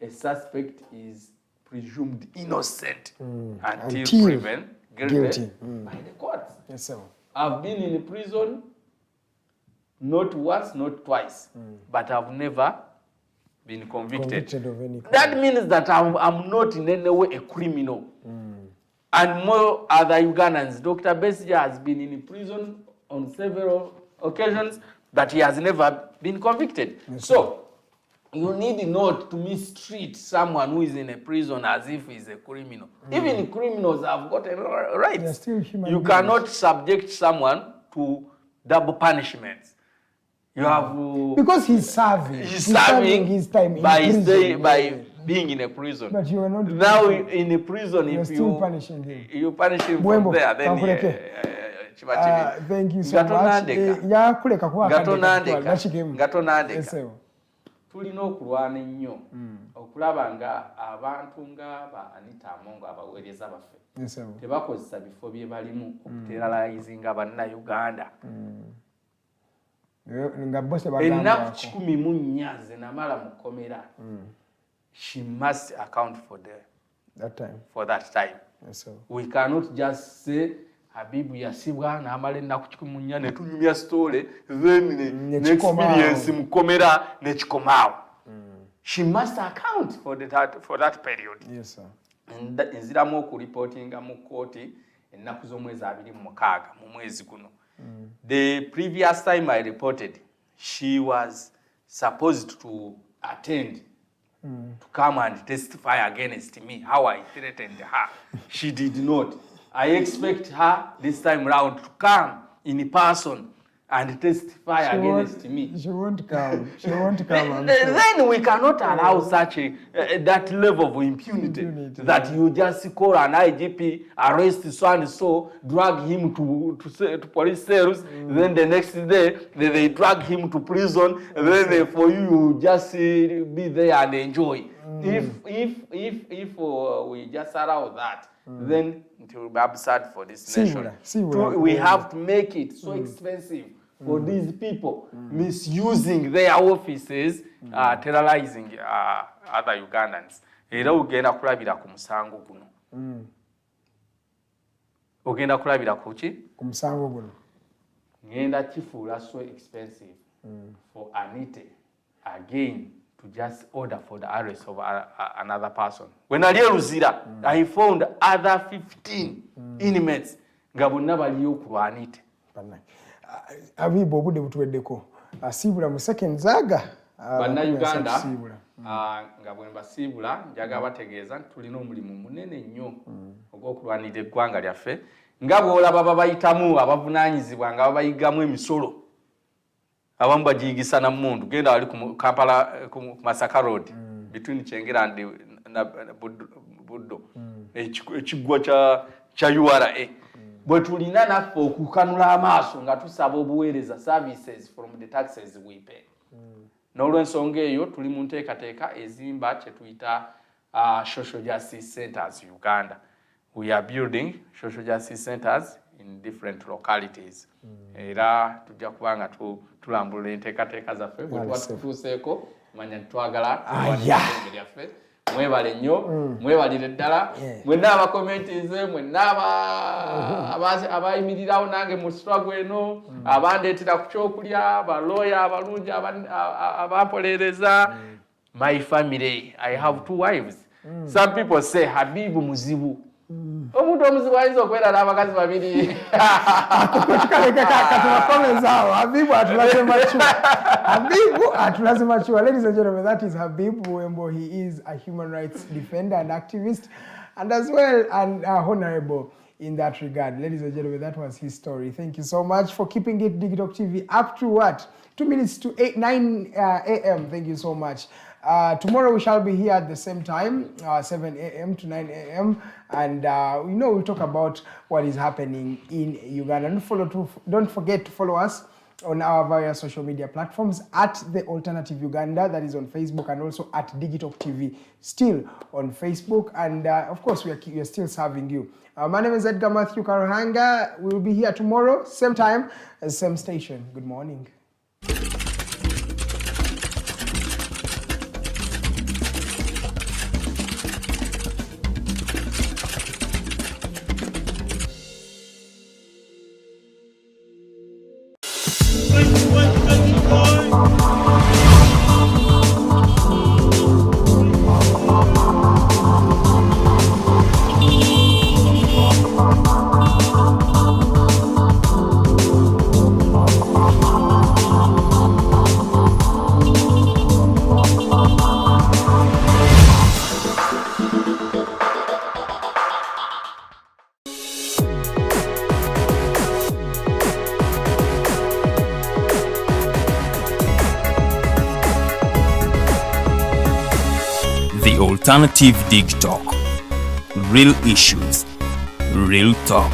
a suspect is presumed innocent until proven guilty by the courts. Yes, sir. I've been in prison not once, not twice, but I've never been convicted of any crime. That means that I'm not in any way a criminal. And more other Ugandans. Dr. Besigye has been in prison on several occasions, but he has never been convicted. Yes, so you need not to mistreat someone who is in a prison as if he's a criminal. Even criminals have got rights. They're still human You beings. cannot subject someone to double punishments. You have because he's serving. He's serving his time in by prison. being in a prison. But you are not. Now in a prison, you're if still punishing him. You punish him Buwembo, from there, then thank you so much. Yakuleka kuwa Gatonandeka. Yes, tulina okulwana ennyo okulaba nga abantu nga ba Anitah Among abaweereza baffe tebakozesa bifo bye balimu okuteralizinga bannayuganda. Ennaku 14 ze namala mu kkomera. She must account for that time. Yes, sir. We cannot just say Habib yasibwa n'amala ennaku 14 ne tunyumya story then experience mu kkomera ne kikomaawo. She must account for that period. Yes, sir. Nziramu okureportinga mu kooti ennaku z'omwezi 26 mu mwezi guno. The previous time I reported, she was supposed to attend to come and testify against me, how I threatened her. She did not. I expect her this time round to come in person and testify against me. She won't come. She won't come. Then we cannot allow such that level of impunity that you just call an IGP, arrest so and so, drag him to police cells, then the next day they drag him to prison, then for you just be there and enjoy. If we just allow that, then it will be absurd for this nation. We have to make it so expensive for these people misusing their offices, terrorizing other Ugandans. Era ugenda kulabira ku musango guno. Ogenda kulabira ku ki? Ku musango guno. Ngenda kifuula so expensive for Anitah again to just order for the arrest of another person. When I eLuzira, I found other 15 inmates nga bonna baliyo kulwanite. Habib obude butuweddeko. Asiibula mu seconds aga. Bannayuganda nga bwe mbasiibula njaga bategeeza tulina omulimu munene nnyo ogw'okulwanirira eggwanga lyaffe nga bw'olaba babayitamu abavunaanyizibwa nga babayigamu emisolo abamu bagiyigisa na mmundu genda wali ku Kampala ku Masaka Road between Kyengera and Buddo ekiggwa kya URA bwe tulina naffe okukanula amaaso nga tusaba obuweereza services from the taxes we pay. N'olw'ensonga eyo tuli mu nteekateeka ezimba kye tuyita social justice centers Uganda. We are building social justice centers in different localities. Era tujja kubanga tulambula enteekateeka zaffe bwe tuba tutuuseeko manya twagala lyaffe. Mwebale nnyo, mwebalire ddala, mwenna abakomentize, mwenna abayimirirawo nange mu struggle eno, abandeetera ku kyokulya, balooya abalungi abampolereza. My family, I have 2 wives. Some people say Habib muzibu. Omuntu omuzibu ayinza okubeera n'abakazi babiri. Habib atulaze machuwa. Ladies and gentlemen, that is Habib Buwembo. He is a human rights defender and activist, and as well an honorable in that regard. Ladies and gentlemen, that was his story. Thank you so much for keeping it Digitalk TV up to what? 2 minutes to 9 a.m. Thank you so much. Tomorrow we shall be here at the same time, 7 a.m. to 9 a.m. And we'll talk about what is happening in Uganda. Don't forget to follow us on our various social media platforms at The Alternative Uganda, that is on Facebook, and also at Digitalk TV, still on Facebook. And of course, we are still serving you. My name is Edgar Matthew Karuhanga. We will be here tomorrow, same time, same station. Good morning. The Alternative Digitalk. Real issues, real talk.